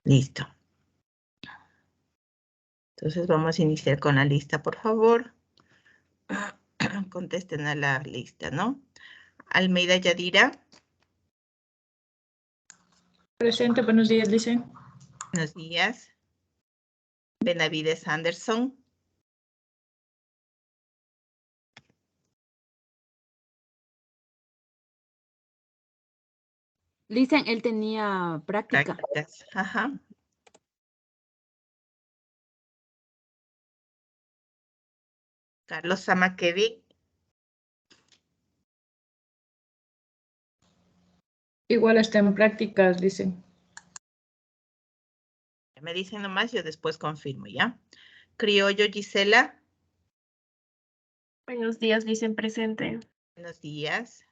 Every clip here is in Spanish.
Listo. Entonces vamos a iniciar con la lista, por favor. Contesten a la lista, ¿no? Almeida Yadira. Presente, buenos días, Lice. Buenos días. Benavides Anderson. Dicen, él tenía práctica. Prácticas. Ajá. Carlos Samakevic. Igual está en prácticas, Lice. Me dicen nomás, yo después confirmo, ¿ya? Criollo Gisela. Buenos días, dicen presente. Buenos días.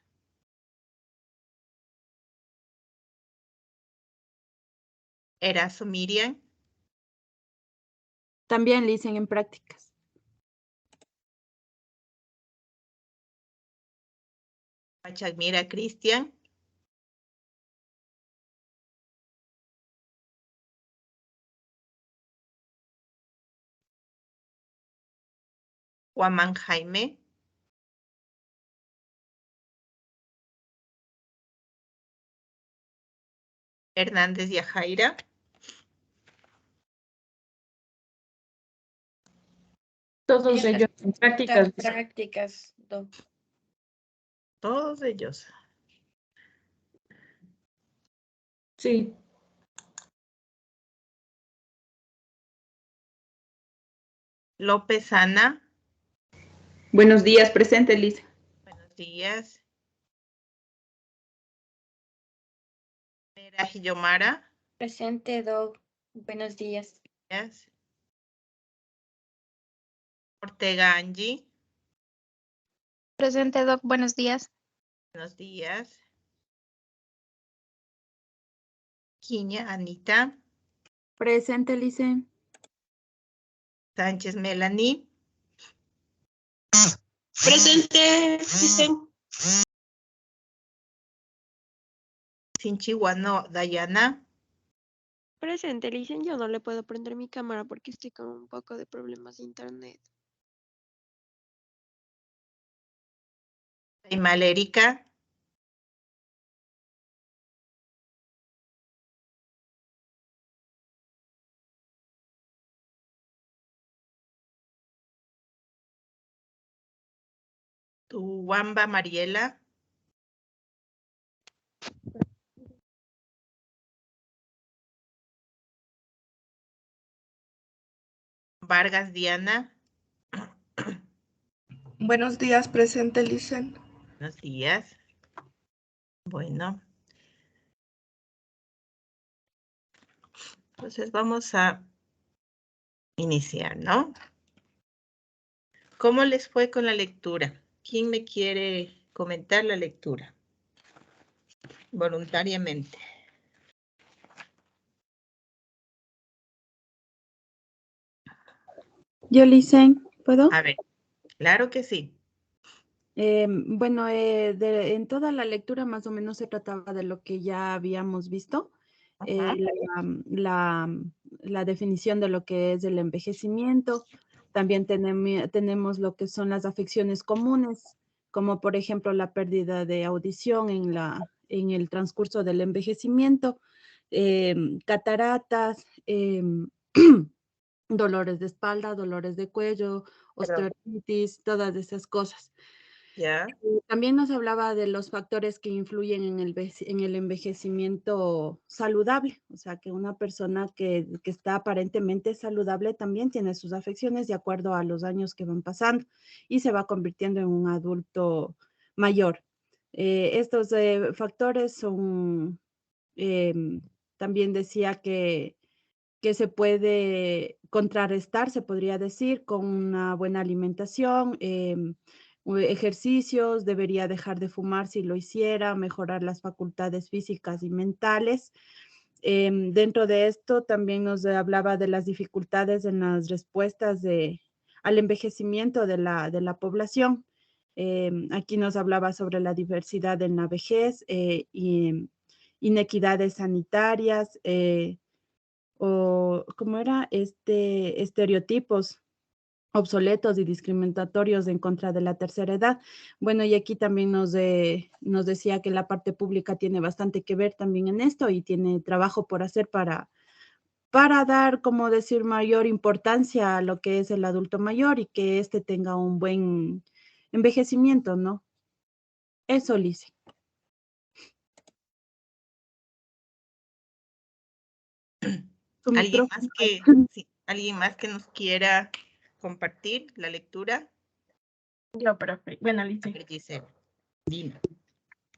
Erazo Miriam. También le dicen en prácticas. Pachamira Cristian. Guamán Jaime. Hernández Yajaira. Todos ellos en prácticas, Lice. Prácticas, Todos ellos. Sí. López Ana. Buenos días, presente, Lice. Buenos días. Mera Yomara. Presente, Doc. Buenos días. Yes. Ortega Angie. Presente, Doc. Buenos días. Buenos días. Quiña Anita. Presente, Lice. Sánchez Melanie. Presente, dicen. Sinchihuano Dayana. Presente, le dicen, yo no le puedo prender mi cámara porque estoy con un poco de problemas de internet. Aymal Erika. Tuwamba Mariela. Vargas Diana. Buenos días, presente, Licen. Buenos días. Bueno. Entonces vamos a iniciar, ¿no? ¿Cómo les fue con la lectura? ¿Quién me quiere comentar la lectura? Voluntariamente. Yo, Lice, ¿puedo? A ver, claro que sí. Bueno, en toda la lectura más o menos se trataba de lo que ya habíamos visto. Ajá. La definición de lo que es el envejecimiento. También tenemos lo que son las afecciones comunes, como por ejemplo la pérdida de audición en el transcurso del envejecimiento, cataratas, dolores de espalda, dolores de cuello, osteoartritis, todas esas cosas. Ya. También nos hablaba de los factores que influyen en el envejecimiento saludable, o sea, que una persona que está aparentemente saludable también tiene sus afecciones de acuerdo a los años que van pasando y se va convirtiendo en un adulto mayor. Estos factores son, también decía que se puede contrarrestar, se podría decir, con una buena alimentación, ejercicios, debería dejar de fumar si lo hiciera, mejorar las facultades físicas y mentales. Dentro de esto también nos hablaba de las dificultades en las respuestas al envejecimiento de la población. Aquí nos hablaba sobre la diversidad en la vejez, y inequidades sanitarias, ¿cómo era? Estereotipos obsoletos y discriminatorios en contra de la tercera edad. Bueno, y aquí también nos decía que la parte pública tiene bastante que ver también en esto y tiene trabajo por hacer para dar, como decir, mayor importancia a lo que es el adulto mayor y que éste tenga un buen envejecimiento, ¿no? Eso, Lice. Tu ¿Alguien micrófono. ¿Alguien más que nos quiera compartir la lectura? Yo, profe. Bueno, A Lice. ver, Giselle, dime.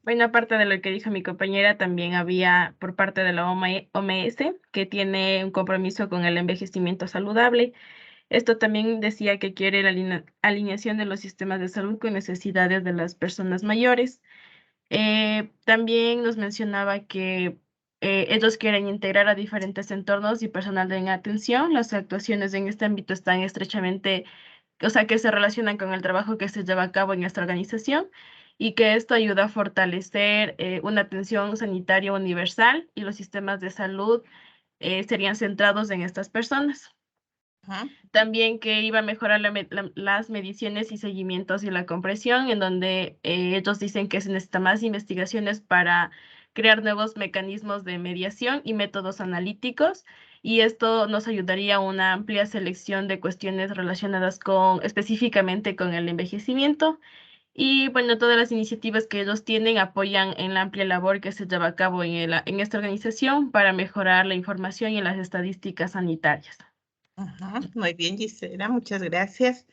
Bueno, aparte de lo que dijo mi compañera, también había por parte de la OMS, que tiene un compromiso con el envejecimiento saludable. Esto también decía que quiere la alineación de los sistemas de salud con necesidades de las personas mayores. También nos mencionaba que ellos quieren integrar a diferentes entornos y personal en atención. Las actuaciones en este ámbito están estrechamente, o sea, que se relacionan con el trabajo que se lleva a cabo en esta organización y que esto ayuda a fortalecer una atención sanitaria universal y los sistemas de salud serían centrados en estas personas. Ajá. También que iba a mejorar las mediciones y seguimientos y la compresión, en donde ellos dicen que se necesita más investigaciones para crear nuevos mecanismos de mediación y métodos analíticos, y esto nos ayudaría a una amplia selección de cuestiones relacionadas específicamente con el envejecimiento. Y bueno, todas las iniciativas que ellos tienen apoyan en la amplia labor que se lleva a cabo en esta organización para mejorar la información y las estadísticas sanitarias. Ajá, muy bien, Gisela, muchas gracias.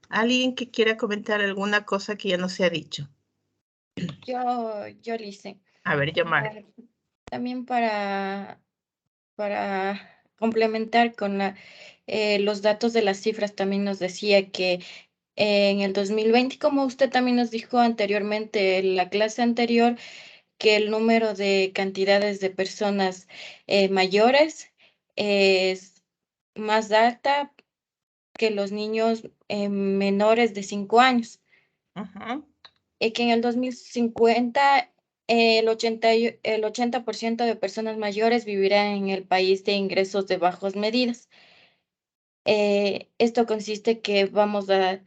¿Alguien que quiera comentar alguna cosa que ya no se ha dicho? Yo le hice. A ver, Yomar. También para complementar con los datos de las cifras, también nos decía que en el 2020, como usted también nos dijo anteriormente en la clase anterior, que el número de cantidades de personas mayores es más alta que los niños menores de 5 años. Ajá. Que en el 2050 el 80% de personas mayores vivirán en el país de ingresos de bajas medidas. Esto consiste que vamos a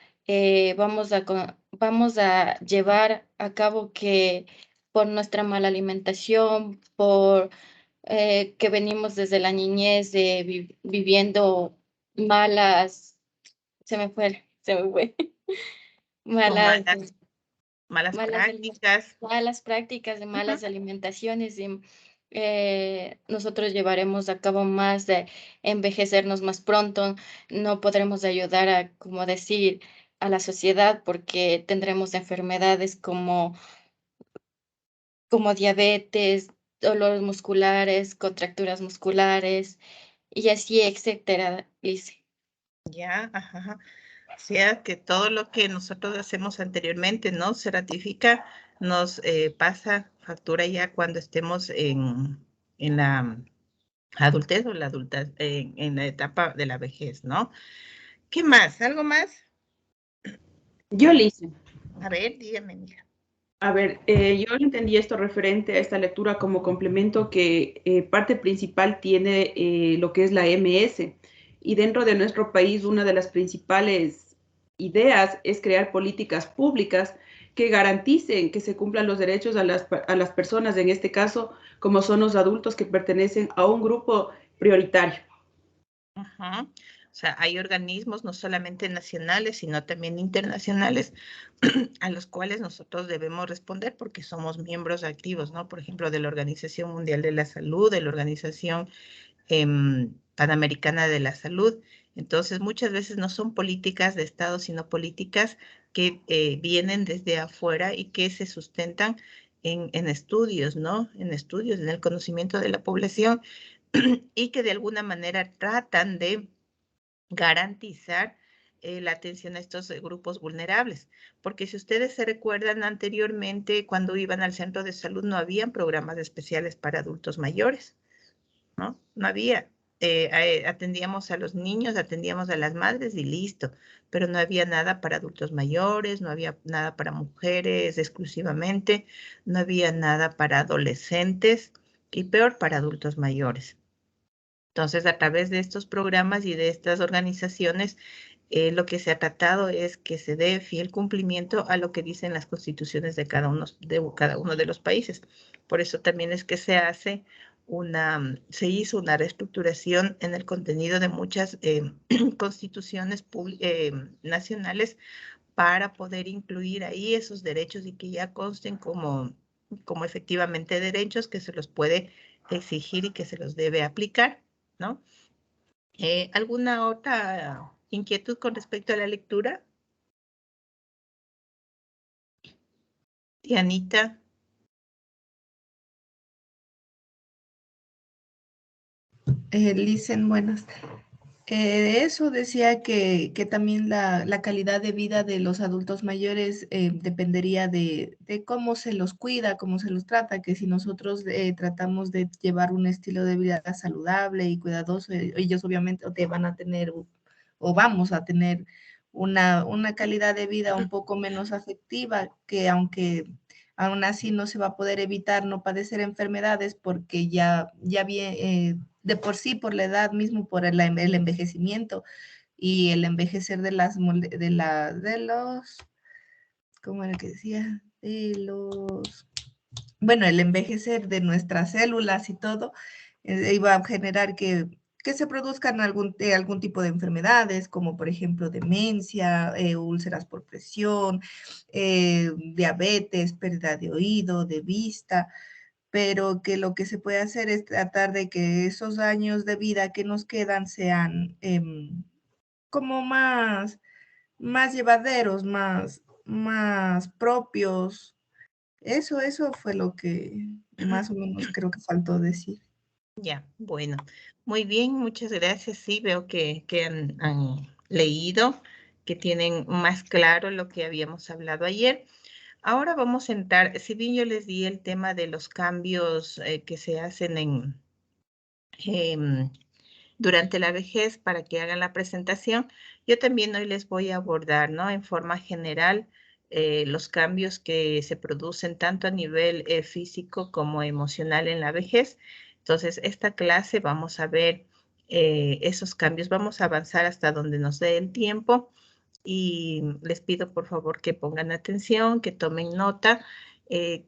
llevar a cabo que por nuestra mala alimentación, por que venimos desde la niñez viviendo malas, se me fue, Con malas malas malas prácticas. malas prácticas, de malas alimentaciones y nosotros llevaremos a cabo más de envejecernos más pronto, no podremos ayudar a, como decir, a la sociedad porque tendremos enfermedades como diabetes, dolores musculares, contracturas musculares y así, etcétera, Lice. Ya, ajá. O sea, que todo lo que nosotros hacemos anteriormente, ¿no? Se ratifica, nos pasa factura ya cuando estemos en la adultez o en la etapa de la vejez, ¿no? ¿Qué más? ¿Algo más? Yo, Lice. A ver, dígame, mija. A ver, yo entendí esto referente a esta lectura como complemento que parte principal tiene lo que es la MS. Y dentro de nuestro país, una de las principales ideas es crear políticas públicas que garanticen que se cumplan los derechos a las personas, en este caso, como son los adultos que pertenecen a un grupo prioritario. Ajá. O sea, hay organismos no solamente nacionales, sino también internacionales a los cuales nosotros debemos responder porque somos miembros activos, ¿no? Por ejemplo, de la Organización Mundial de la Salud, de la Organización Panamericana de la Salud. Entonces, muchas veces no son políticas de Estado, sino políticas que vienen desde afuera y que se sustentan en estudios, ¿no? En estudios, en el conocimiento de la población y que de alguna manera tratan de garantizar la atención a estos grupos vulnerables. Porque si ustedes se recuerdan anteriormente, cuando iban al centro de salud no habían programas especiales para adultos mayores, ¿no? No había. Atendíamos a los niños, atendíamos a las madres y listo, pero no había nada para adultos mayores, no había nada para mujeres exclusivamente, no había nada para adolescentes y peor para adultos mayores. Entonces, a través de estos programas y de estas organizaciones, lo que se ha tratado es que se dé fiel cumplimiento a lo que dicen las constituciones de cada uno de los países. Por eso también es que se hizo una reestructuración en el contenido de muchas constituciones nacionales para poder incluir ahí esos derechos y que ya consten como efectivamente derechos que se los puede exigir y que se los debe aplicar, ¿no? ¿Alguna otra inquietud con respecto a la lectura? Dianita. Licen, buenas. Eso decía que también la calidad de vida de los adultos mayores dependería de cómo se los cuida, cómo se los trata, que si nosotros tratamos de llevar un estilo de vida saludable y cuidadoso, ellos obviamente te van a tener o vamos a tener una calidad de vida un poco menos afectiva, que aunque aún así no se va a poder evitar no padecer enfermedades porque ya bien de por sí, por la edad mismo, por el envejecimiento y el envejecer de los, ¿cómo era que decía? Bueno, el envejecer de nuestras células y todo, iba a generar que se produzcan algún tipo de enfermedades, como por ejemplo demencia, úlceras por presión, diabetes, pérdida de oído, de vista, pero que lo que se puede hacer es tratar de que esos años de vida que nos quedan sean como más llevaderos, más propios. Eso fue lo que más o menos creo que faltó decir. Ya, bueno, muy bien, muchas gracias. Sí, veo que han leído, que tienen más claro lo que habíamos hablado ayer. Ahora vamos a entrar, si bien yo les di el tema de los cambios que se hacen durante la vejez para que hagan la presentación, yo también hoy les voy a abordar, ¿no? En forma general, los cambios que se producen tanto a nivel físico como emocional en la vejez. Entonces, esta clase vamos a ver esos cambios, vamos a avanzar hasta donde nos dé el tiempo y les pido por favor que pongan atención, que tomen nota.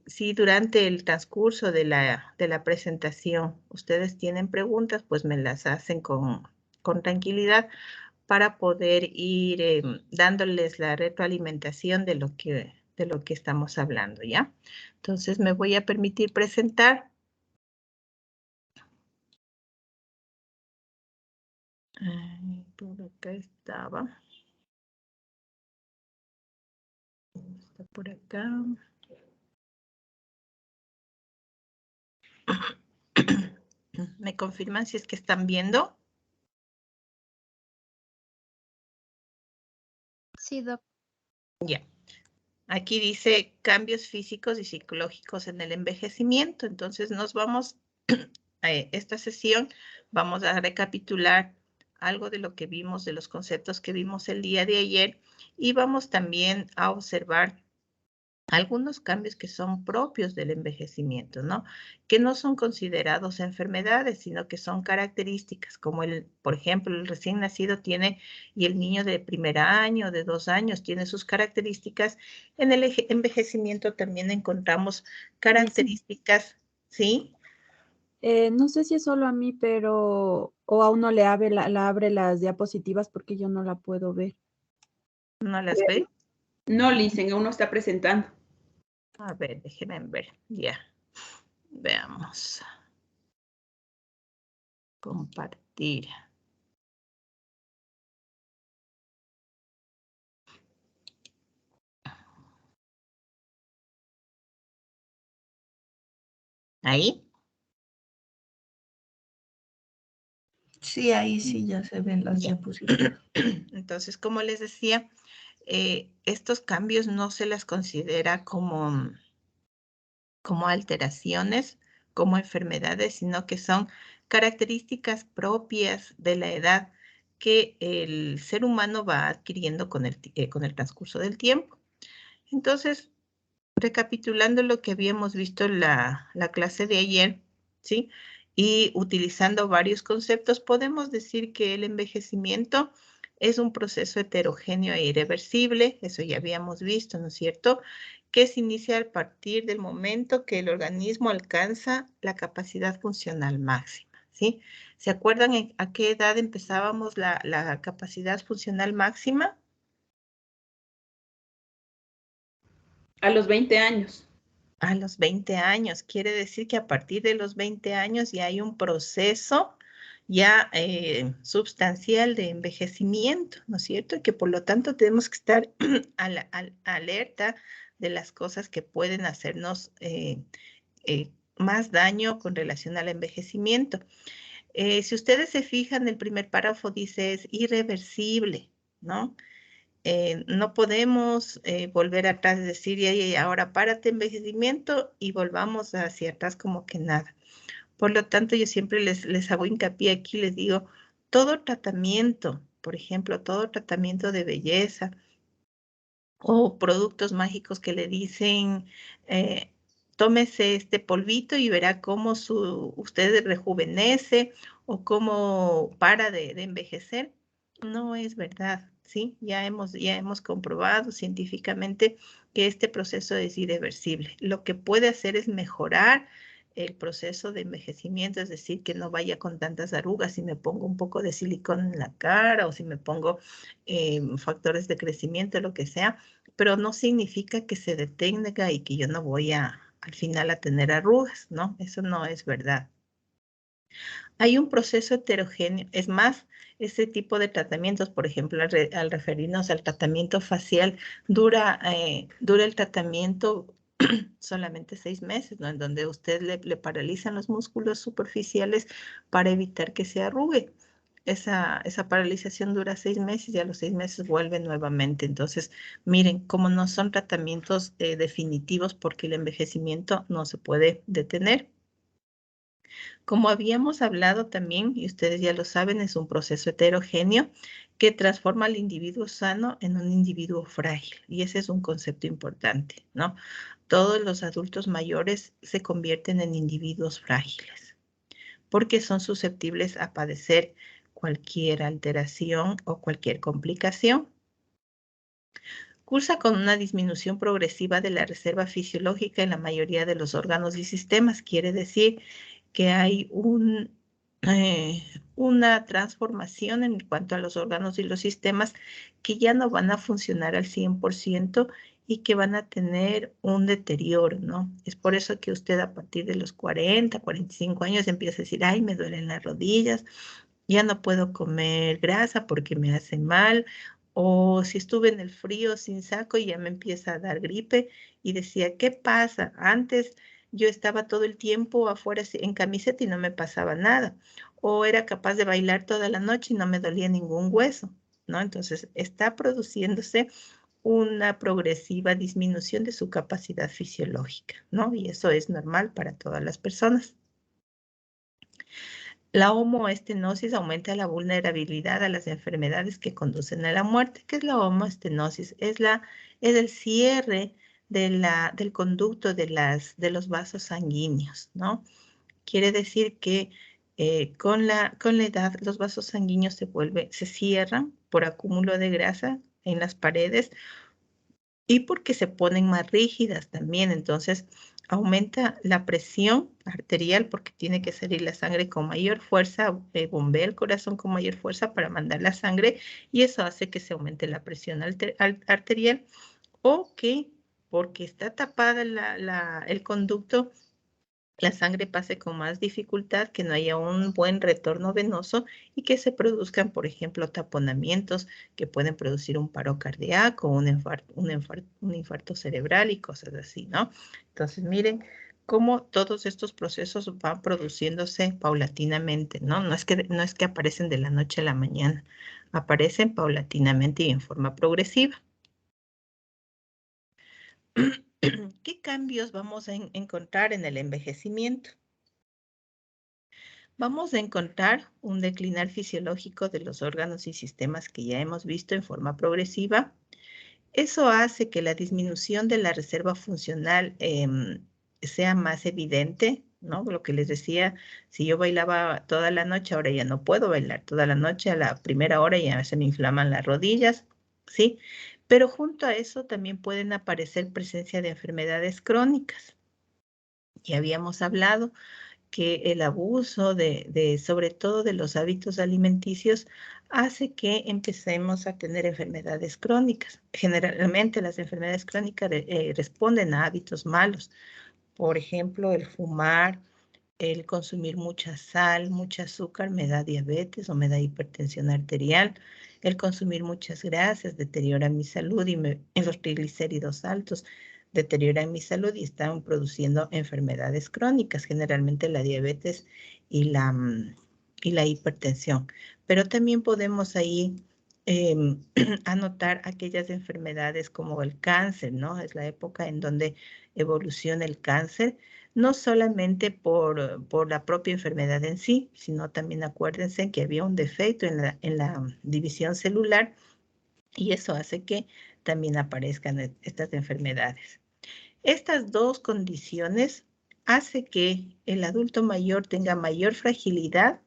Si durante el transcurso de la presentación ustedes tienen preguntas, pues me las hacen con tranquilidad para poder ir dándoles la retroalimentación de lo que estamos hablando, ¿ya? Entonces me voy a permitir presentar. Por acá estaba. Está por acá. ¿Me confirman si es que están viendo? Sí, Doc. Ya. Aquí dice cambios físicos y psicológicos en el envejecimiento. Entonces nos vamos a esta sesión, vamos a recapitular algo de lo que vimos, de los conceptos que vimos el día de ayer y vamos también a observar algunos cambios que son propios del envejecimiento, ¿no? Que no son considerados enfermedades, sino que son características, como por ejemplo, el recién nacido tiene, y el niño de primer año, de 2 años, tiene sus características. En el envejecimiento también encontramos características, ¿sí? No sé si es solo a mí, pero o a uno le abre, abre las diapositivas porque yo no la puedo ver. ¿No las ve? No, Licen, aún no está presentando. A ver, déjenme ver. Ya. Veamos. Compartir. ¿Ahí? Sí, ahí sí ya se ven las diapositivas. Entonces, como les decía, estos cambios no se las considera como alteraciones, como enfermedades, sino que son características propias de la edad que el ser humano va adquiriendo con el transcurso del tiempo. Entonces, recapitulando lo que habíamos visto en la clase de ayer, ¿sí? Y utilizando varios conceptos, podemos decir que el envejecimiento es un proceso heterogéneo e irreversible, eso ya habíamos visto, ¿no es cierto?, que se inicia a partir del momento que el organismo alcanza la capacidad funcional máxima, ¿sí? ¿Se acuerdan a qué edad empezábamos la capacidad funcional máxima? A los 20 años. A los 20 años. Quiere decir que a partir de los 20 años ya hay un proceso ya sustancial de envejecimiento, ¿no es cierto? Y que por lo tanto tenemos que estar alerta de las cosas que pueden hacernos más daño con relación al envejecimiento. Si ustedes se fijan, el primer párrafo dice es irreversible, ¿no? No podemos volver atrás y decir, y ahora párate envejecimiento y volvamos hacia atrás como que nada. Por lo tanto, yo siempre les hago hincapié aquí, les digo, todo tratamiento, por ejemplo, todo tratamiento de belleza o productos mágicos que le dicen, tómese este polvito y verá cómo usted rejuvenece o cómo para de envejecer, no es verdad. Sí, ya hemos comprobado científicamente que este proceso es irreversible. Lo que puede hacer es mejorar el proceso de envejecimiento, es decir, que no vaya con tantas arrugas si me pongo un poco de silicona en la cara o si me pongo factores de crecimiento, lo que sea, pero no significa que se detenga y que yo no voy al final a tener arrugas, ¿no? Eso no es verdad. Hay un proceso heterogéneo, es más, ese tipo de tratamientos, por ejemplo, al referirnos al tratamiento facial, dura el tratamiento solamente 6 meses, ¿no? En donde usted le paralizan los músculos superficiales para evitar que se arrugue. Esa paralización dura 6 meses y a los 6 meses vuelve nuevamente. Entonces, miren, como no son tratamientos definitivos porque el envejecimiento no se puede detener. Como habíamos hablado también, y ustedes ya lo saben, es un proceso heterogéneo que transforma al individuo sano en un individuo frágil. Y ese es un concepto importante, ¿no? Todos los adultos mayores se convierten en individuos frágiles porque son susceptibles a padecer cualquier alteración o cualquier complicación. Cursa con una disminución progresiva de la reserva fisiológica en la mayoría de los órganos y sistemas. Quiere decir que hay una transformación en cuanto a los órganos y los sistemas que ya no van a funcionar al 100% y que van a tener un deterioro, ¿no? Es por eso que usted a partir de los 40, 45 años empieza a decir, ay, me duelen las rodillas, ya no puedo comer grasa porque me hace mal, o si estuve en el frío sin saco y ya me empieza a dar gripe y decía, ¿qué pasa? Antes yo estaba todo el tiempo afuera en camiseta y no me pasaba nada, o era capaz de bailar toda la noche y no me dolía ningún hueso, ¿no? Entonces está produciéndose una progresiva disminución de su capacidad fisiológica, ¿no? Y eso es normal para todas las personas. La homoestenosis aumenta la vulnerabilidad a las enfermedades que conducen a la muerte. ¿Qué es la homoestenosis? Es el cierre del conducto de los vasos sanguíneos, ¿no? Quiere decir que con la edad los vasos sanguíneos se cierran por acúmulo de grasa en las paredes y porque se ponen más rígidas también. Entonces aumenta la presión arterial porque tiene que salir la sangre con mayor fuerza, bombea el corazón con mayor fuerza para mandar la sangre y eso hace que se aumente la presión arterial o que porque está tapada el conducto, la sangre pase con más dificultad, que no haya un buen retorno venoso y que se produzcan, por ejemplo, taponamientos que pueden producir un paro cardíaco, un infarto cerebral y cosas así, ¿no? Entonces, miren cómo todos estos procesos van produciéndose paulatinamente, ¿no? No es que aparecen de la noche a la mañana, aparecen paulatinamente y en forma progresiva. ¿Qué cambios vamos a encontrar en el envejecimiento? Vamos a encontrar un declinar fisiológico de los órganos y sistemas que ya hemos visto en forma progresiva. Eso hace que la disminución de la reserva funcional sea más evidente ¿no? Lo que les decía, si yo bailaba toda la noche, ahora ya no puedo bailar toda la noche, a la primera hora ya se me inflaman las rodillas, ¿sí? Pero junto a eso también pueden aparecer presencia de enfermedades crónicas. Ya habíamos hablado que el abuso sobre todo de los hábitos alimenticios hace que empecemos a tener enfermedades crónicas. Generalmente las enfermedades crónicas responden a hábitos malos. Por ejemplo, el fumar, el consumir mucha sal, mucho azúcar me da diabetes o me da hipertensión arterial. El consumir muchas grasas deteriora mi salud y los triglicéridos altos deterioran mi salud y están produciendo enfermedades crónicas, generalmente la diabetes y la hipertensión. Pero también podemos ahí anotar aquellas enfermedades como el cáncer, ¿no? Es la época en donde evoluciona el cáncer, no solamente por la propia enfermedad en sí, sino también acuérdense que había un defecto en la división celular y eso hace que también aparezcan estas enfermedades. Estas dos condiciones hacen que el adulto mayor tenga mayor fragilidad,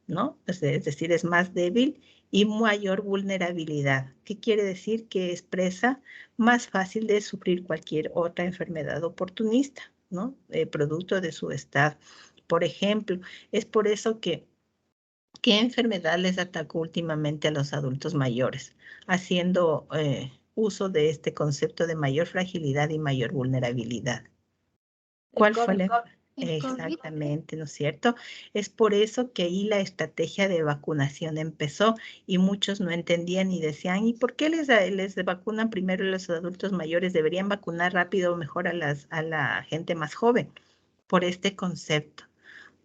¿no? Es decir, es más débil y mayor vulnerabilidad. ¿Qué quiere decir? Que expresa más fácil de sufrir cualquier otra enfermedad oportunista, ¿no? Producto de su estado. Por ejemplo, es por eso que ¿qué enfermedad les atacó últimamente a los adultos mayores? Haciendo uso de este concepto de mayor fragilidad y mayor vulnerabilidad. ¿Cuál fue la... Exactamente, ¿no es cierto? Es por eso que ahí la estrategia de vacunación empezó y muchos no entendían y decían, ¿y por qué les vacunan primero a los adultos mayores? Deberían vacunar rápido o mejor a la gente más joven. Por este concepto,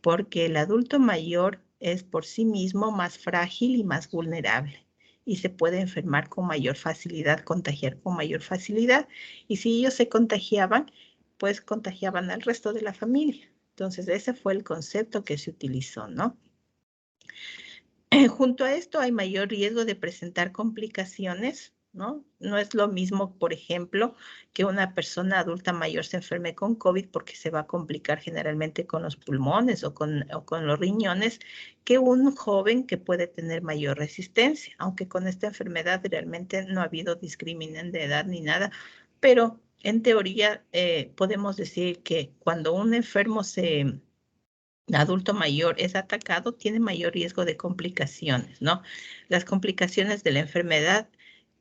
porque el adulto mayor es por sí mismo más frágil y más vulnerable y se puede enfermar con mayor facilidad, contagiar con mayor facilidad. Y si ellos se contagiaban, pues contagiaban al resto de la familia. Entonces, ese fue el concepto que se utilizó, ¿no? Junto a esto hay mayor riesgo de presentar complicaciones, ¿no? No es lo mismo, por ejemplo, que una persona adulta mayor se enferme con COVID porque se va a complicar generalmente con los pulmones o con los riñones, que un joven que puede tener mayor resistencia, aunque con esta enfermedad realmente no ha habido discriminación de edad ni nada, pero en teoría podemos decir que cuando un enfermo adulto mayor es atacado, tiene mayor riesgo de complicaciones, ¿no? Las complicaciones de la enfermedad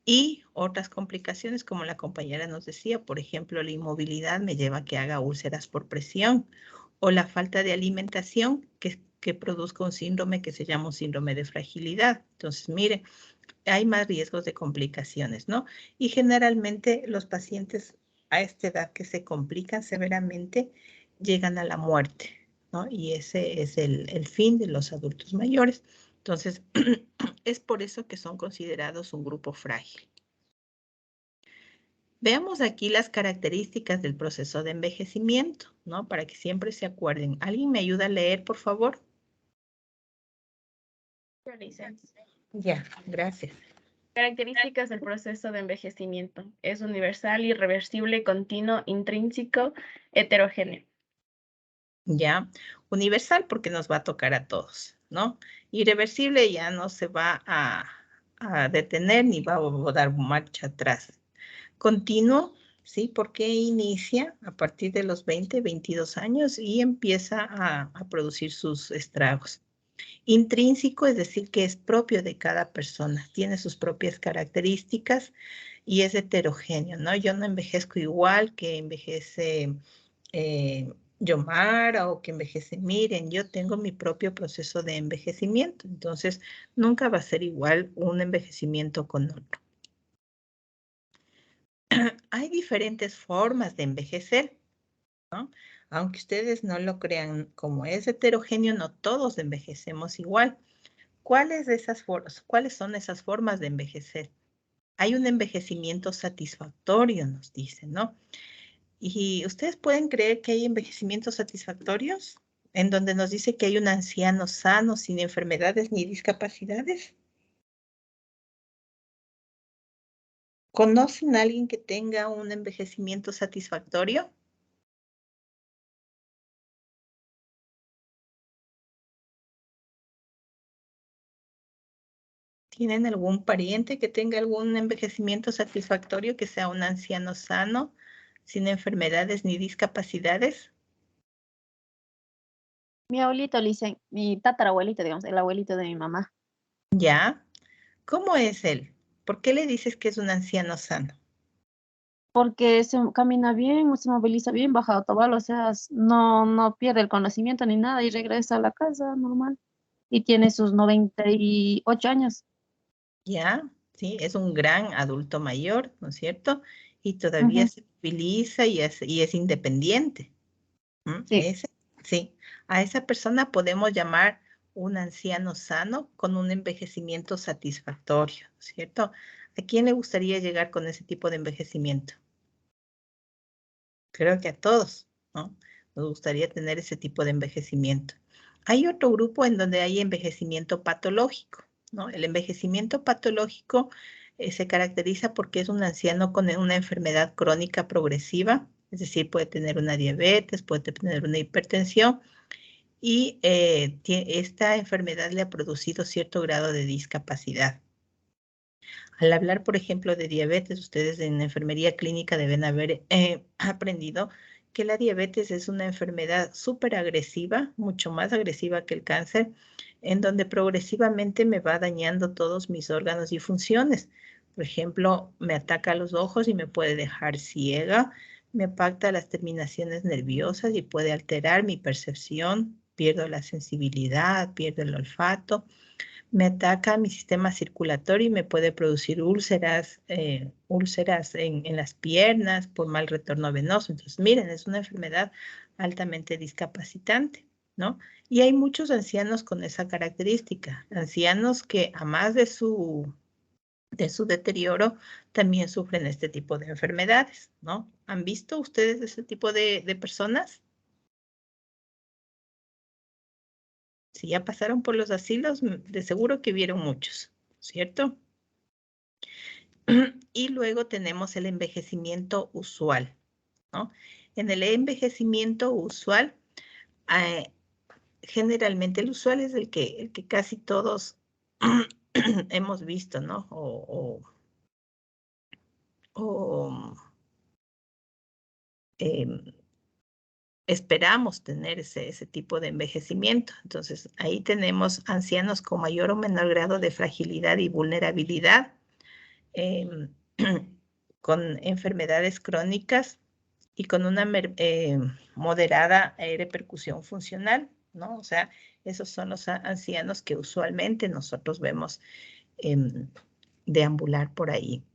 y otras complicaciones, como la compañera nos decía, por ejemplo, la inmovilidad me lleva a que haga úlceras por presión o la falta de alimentación que produzca un síndrome que se llama un síndrome de fragilidad. Entonces, mire, hay más riesgos de complicaciones, ¿no? Y generalmente los pacientes a esta edad que se complican severamente llegan a la muerte, ¿no? Y ese es el fin de los adultos mayores. Entonces, es por eso que son considerados un grupo frágil. Veamos aquí las características del proceso de envejecimiento, ¿no? Para que siempre se acuerden. ¿Alguien me ayuda a leer, por favor? Ya, gracias. Características del proceso de envejecimiento. Es universal, irreversible, continuo, intrínseco, heterogéneo. Ya, universal porque nos va a tocar a todos, ¿no? Irreversible ya no se va a detener ni va a dar marcha atrás. Continuo, ¿sí? Porque inicia a partir de los 20, 22 años y empieza a producir sus estragos. Intrínseco, es decir, que es propio de cada persona, tiene sus propias características y es heterogéneo, ¿no? Yo no envejezco igual que envejece Yomara o que envejece Miren, yo tengo mi propio proceso de envejecimiento, entonces nunca va a ser igual un envejecimiento con otro. Hay diferentes formas de envejecer, ¿no? Aunque ustedes no lo crean, como es heterogéneo, no todos envejecemos igual. ¿Cuáles son esas formas de envejecer? Hay un envejecimiento satisfactorio, nos dicen, ¿no? ¿Y ustedes pueden creer que hay envejecimientos satisfactorios? En donde nos dice que hay un anciano sano, sin enfermedades ni discapacidades. ¿Conocen a alguien que tenga un envejecimiento satisfactorio? ¿Tienen algún pariente que tenga algún envejecimiento satisfactorio, que sea un anciano sano, sin enfermedades ni discapacidades? Mi abuelito, le dicen, mi tatarabuelito, digamos, el abuelito de mi mamá. ¿Ya? ¿Cómo es él? ¿Por qué le dices que es un anciano sano? Porque se camina bien, se moviliza bien, baja autobal, o sea, no pierde el conocimiento ni nada y regresa a la casa normal. Y tiene sus 98 años. ¿Ya? Sí, es un gran adulto mayor, ¿no es cierto? Y todavía Ujú, se moviliza y es independiente. sí. Sí, a esa persona podemos llamar un anciano sano con un envejecimiento satisfactorio, ¿cierto? ¿A quién le gustaría llegar con ese tipo de envejecimiento? Creo que a todos, ¿no? Nos gustaría tener ese tipo de envejecimiento. Hay otro grupo en donde hay envejecimiento patológico, ¿no? El envejecimiento patológico se caracteriza porque es un anciano con una enfermedad crónica progresiva, es decir, puede tener una diabetes, puede tener una hipertensión, y esta enfermedad le ha producido cierto grado de discapacidad. Al hablar, por ejemplo, de diabetes, ustedes en enfermería clínica deben haber aprendido que la diabetes es una enfermedad súper agresiva, mucho más agresiva que el cáncer, en donde progresivamente me va dañando todos mis órganos y funciones. Por ejemplo, me ataca los ojos y me puede dejar ciega, me impacta las terminaciones nerviosas y puede alterar mi percepción, pierdo la sensibilidad, pierdo el olfato, me ataca mi sistema circulatorio y me puede producir úlceras, úlceras en las piernas por mal retorno venoso. Entonces, miren, es una enfermedad altamente discapacitante, ¿no? Y hay muchos ancianos con esa característica, ancianos que a más de su deterioro también sufren este tipo de enfermedades, ¿no? ¿Han visto ustedes ese tipo de personas? Si ya pasaron por los asilos, de seguro que vieron muchos, ¿cierto? Y luego tenemos el envejecimiento usual, ¿no? En el envejecimiento usual, eh, generalmente el usual es el que casi todos hemos visto, ¿no? O esperamos tener ese tipo de envejecimiento. Entonces, ahí tenemos ancianos con mayor o menor grado de fragilidad y vulnerabilidad, con enfermedades crónicas y con una moderada repercusión funcional, ¿no? O sea, esos son los ancianos que usualmente nosotros vemos deambular por ahí.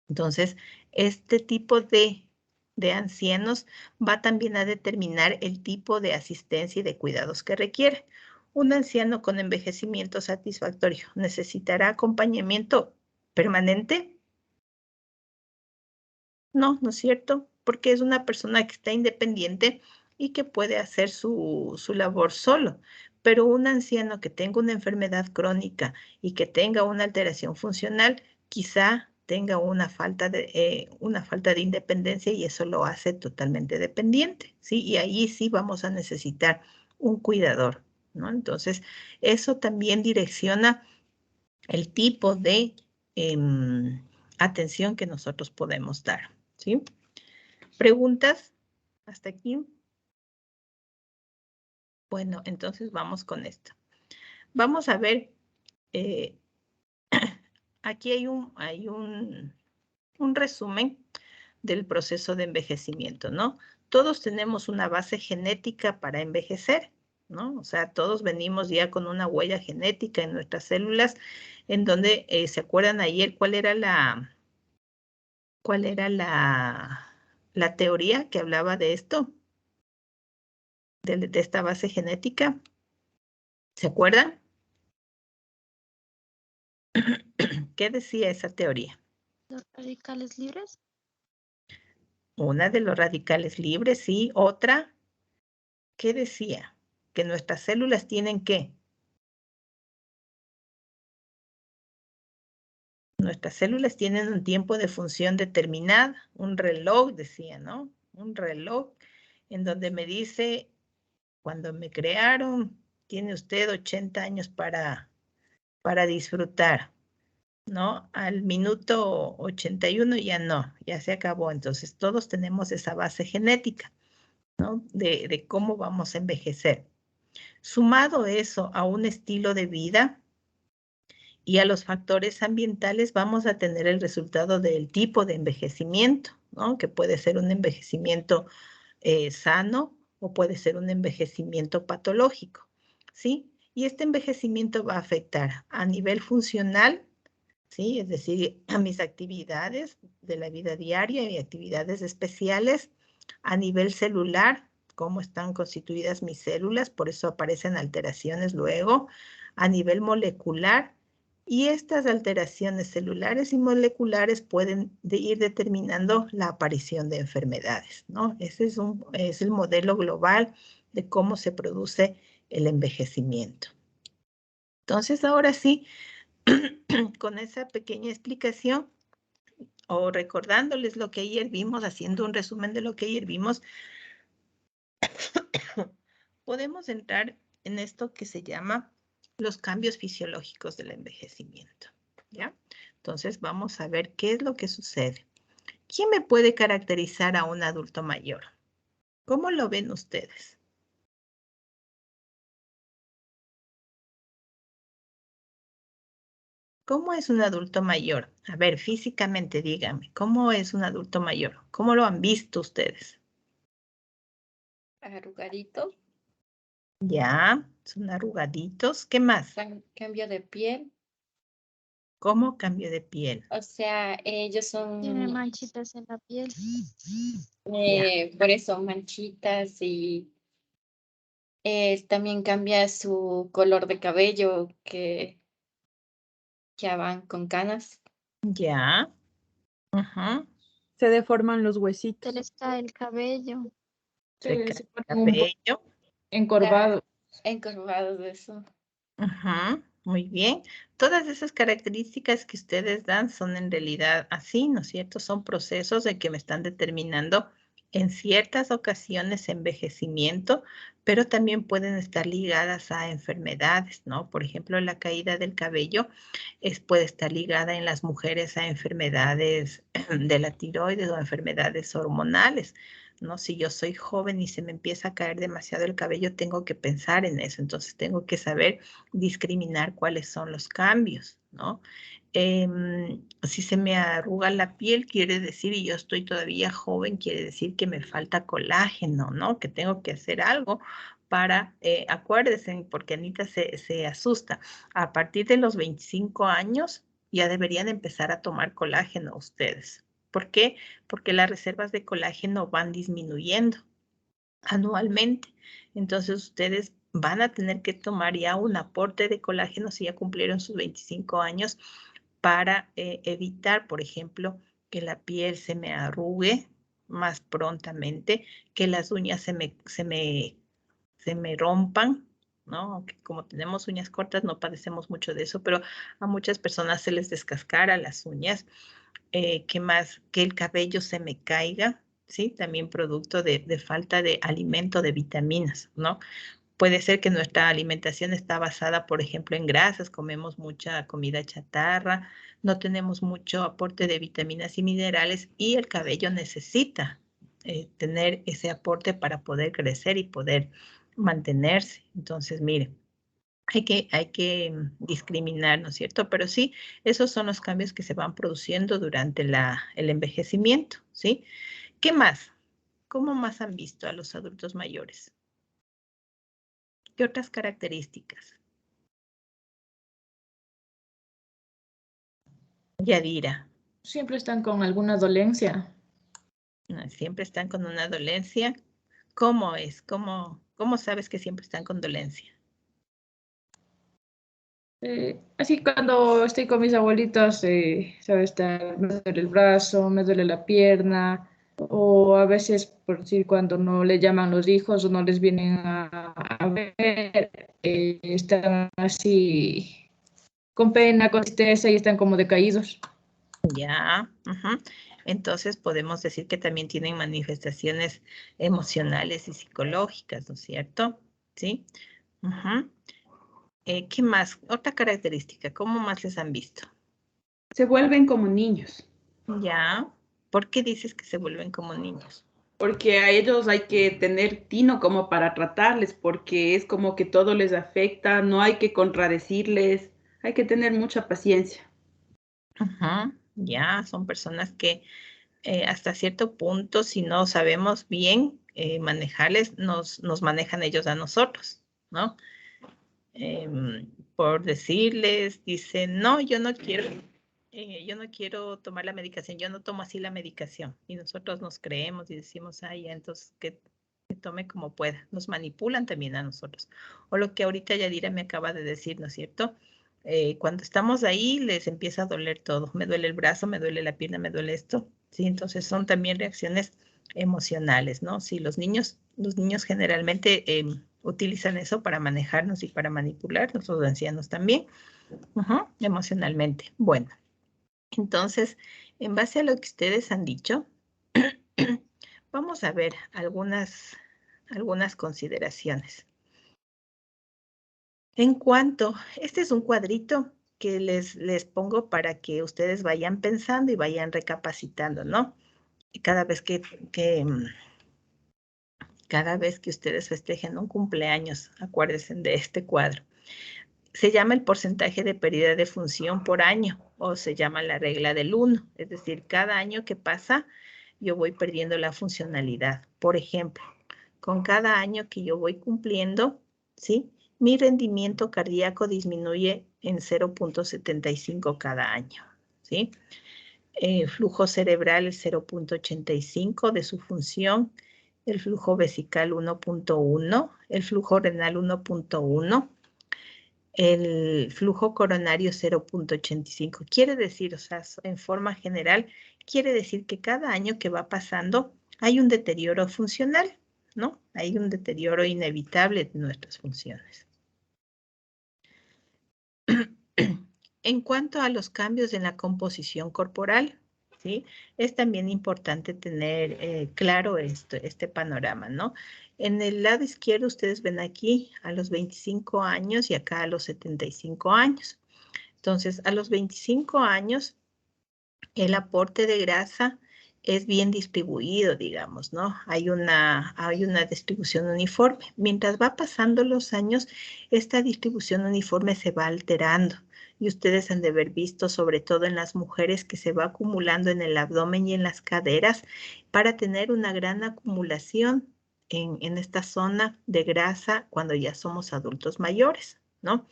Entonces, este tipo de ancianos va también a determinar el tipo de asistencia y de cuidados que requiere. Un anciano con envejecimiento satisfactorio necesitará acompañamiento permanente. No, no es cierto, porque es una persona que está independiente y que puede hacer su labor solo. Pero un anciano que tenga una enfermedad crónica y que tenga una alteración funcional, quizá tenga una falta de independencia y eso lo hace totalmente dependiente, ¿sí? Y ahí sí vamos a necesitar un cuidador, ¿no? Entonces, eso también direcciona el tipo de atención que nosotros podemos dar, ¿sí? ¿Preguntas hasta aquí? Bueno, entonces vamos con esto. Vamos a ver, aquí hay un resumen del proceso de envejecimiento, ¿no? Todos tenemos una base genética para envejecer, ¿no? O sea, todos venimos ya con una huella genética en nuestras células, en donde, ¿se acuerdan ayer cuál era la teoría que hablaba de esto? De esta base genética. ¿Se acuerdan? ¿Qué decía esa teoría? ¿Los radicales libres? Una de los radicales libres, sí. Otra, ¿qué decía? Que nuestras células tienen ¿qué? Nuestras células tienen un tiempo de función determinada, un reloj, decía, ¿no? Un reloj en donde me dice, cuando me crearon, tiene usted 80 años para disfrutar. ¿no? Al minuto 81 ya no, ya se acabó. Entonces todos tenemos esa base genética, ¿no? De cómo vamos a envejecer. Sumado eso a un estilo de vida y a los factores ambientales, vamos a tener el resultado del tipo de envejecimiento, ¿no? Que puede ser un envejecimiento sano o puede ser un envejecimiento patológico, ¿sí? Y este envejecimiento va a afectar a nivel funcional, ¿sí? Es decir, a mis actividades de la vida diaria y actividades especiales, a nivel celular, cómo están constituidas mis células, por eso aparecen alteraciones luego, a nivel molecular, y estas alteraciones celulares y moleculares pueden ir determinando la aparición de enfermedades, ¿no? Ese es el modelo global de cómo se produce el envejecimiento. Entonces, ahora sí, con esa pequeña explicación o recordándoles lo que ayer vimos, haciendo un resumen de lo que ayer vimos, podemos entrar en esto que se llama los cambios fisiológicos del envejecimiento, ¿ya? Entonces vamos a ver qué es lo que sucede. ¿Quién me puede caracterizar a un adulto mayor? ¿Cómo lo ven ustedes? ¿Cómo es un adulto mayor? A ver, físicamente díganme, ¿cómo es un adulto mayor? ¿Cómo lo han visto ustedes? Arrugadito, Ya, son arrugaditos. ¿Qué más? cambio de piel. ¿Cómo cambio de piel? O sea, ellos Tiene son, manchitas en la piel. por eso, manchitas y también cambia su color de cabello, que ya van con canas. Ya. Ajá. Se deforman los Se huesitos. les cae el cabello. Se Se, cae se el ponen un poco cabello. encorvados. Encorvados de eso. Ajá. Muy bien. Todas esas características que ustedes dan son en realidad así, ¿no es cierto? Son procesos de que me están determinando en ciertas ocasiones envejecimiento, pero también pueden estar ligadas a enfermedades, ¿no? Por ejemplo, la caída del cabello puede estar ligada en las mujeres a enfermedades de la tiroides o enfermedades hormonales, ¿no? Si yo soy joven y se me empieza a caer demasiado el cabello, tengo que pensar en eso, entonces tengo que saber discriminar cuáles son los cambios, ¿no? Si se me arruga la piel, quiere decir, y yo estoy todavía joven, quiere decir que me falta colágeno, ¿no? Que tengo que hacer algo para, acuérdense, porque Anita se asusta, a partir de los 25 años ya deberían empezar a tomar colágeno ustedes. ¿Por qué? Porque las reservas de colágeno van disminuyendo anualmente. Entonces ustedes van a tener que tomar ya un aporte de colágeno si ya cumplieron sus 25 años para evitar, por ejemplo, que la piel se me arrugue más prontamente, que las uñas se me rompan, ¿no? Aunque como tenemos uñas cortas no padecemos mucho de eso, pero a muchas personas se les descascara las uñas. ¿Qué más? Que el cabello se me caiga, ¿sí? También producto de falta de alimento, de vitaminas, ¿no? Puede ser que nuestra alimentación está basada, por ejemplo, en grasas, comemos mucha comida chatarra, no tenemos mucho aporte de vitaminas y minerales y el cabello necesita tener ese aporte para poder crecer y poder mantenerse. Entonces, mire, hay que discriminar, ¿no es cierto? Pero sí, esos son los cambios que se van produciendo durante el envejecimiento, ¿sí? ¿Qué más? ¿Cómo más han visto a los adultos mayores? ¿Qué otras características? Yadira, Siempre están con alguna dolencia. siempre están con una dolencia. ¿Cómo es? ¿Cómo sabes que siempre están con dolencia? Así cuando estoy con mis abuelitos, ¿sabes? Me duele el brazo, me duele la pierna, o a veces, por decir, cuando no le llaman los hijos o no les vienen a ver, están así con pena, con tristeza y están como decaídos. Ya, entonces podemos decir que también tienen manifestaciones emocionales y psicológicas, ¿no es cierto? ¿Sí? ¿Qué más? Otra característica, ¿cómo más les han visto? Se vuelven como niños. Ya. ¿Por qué dices que se vuelven como niños? Porque a ellos hay que tener tino como para tratarles, porque es como que todo les afecta, no hay que contradecirles, hay que tener mucha paciencia. Ajá. Ya, son personas que hasta cierto punto, si no sabemos bien manejarles, nos manejan ellos a nosotros, ¿no? Por decirles, dicen, no, yo no quiero tomar la medicación, yo no tomo así la medicación. Y nosotros nos creemos y decimos, ay, entonces que tome como pueda. Nos manipulan también a nosotros. O lo que ahorita Yadira me acaba de decir, ¿no es cierto? Cuando estamos ahí les empieza a doler todo. Me duele el brazo, me duele la pierna, me duele esto. Sí, entonces son también reacciones emocionales, ¿no? Sí, los niños generalmente utilizan eso para manejarnos y para manipularnos, los ancianos también, emocionalmente. Bueno, entonces, en base a lo que ustedes han dicho, vamos a ver algunas consideraciones. En cuanto, este es un cuadrito que les pongo para que ustedes vayan pensando y vayan recapacitando, ¿no? Cada vez que ustedes festejen un cumpleaños, acuérdense de este cuadro. Se llama el porcentaje de pérdida de función por año, o se llama la regla del 1, es decir, cada año que pasa, yo voy perdiendo la funcionalidad. Por ejemplo, con cada año que yo voy cumpliendo, ¿sí? Mi rendimiento cardíaco disminuye en 0.75 cada año, ¿sí? Flujo cerebral 0.85 de su función, el flujo vesical 1.1, el flujo renal 1.1, el flujo coronario 0.85. Quiere decir, o sea, en forma general, quiere decir que cada año que va pasando hay un deterioro funcional, ¿no? Hay un deterioro inevitable de nuestras funciones. En cuanto a los cambios en la composición corporal, ¿sí? Es también importante tener claro este panorama, ¿no? En el lado izquierdo ustedes ven aquí a los 25 años y acá a los 75 años. Entonces, a los 25 años, el aporte de grasa es bien distribuido, digamos, ¿no? Hay una distribución uniforme. Mientras va pasando los años, esta distribución uniforme se va alterando. Y ustedes han de haber visto, sobre todo en las mujeres, que se va acumulando en el abdomen y en las caderas para tener una gran acumulación en esta zona de grasa cuando ya somos adultos mayores, ¿no?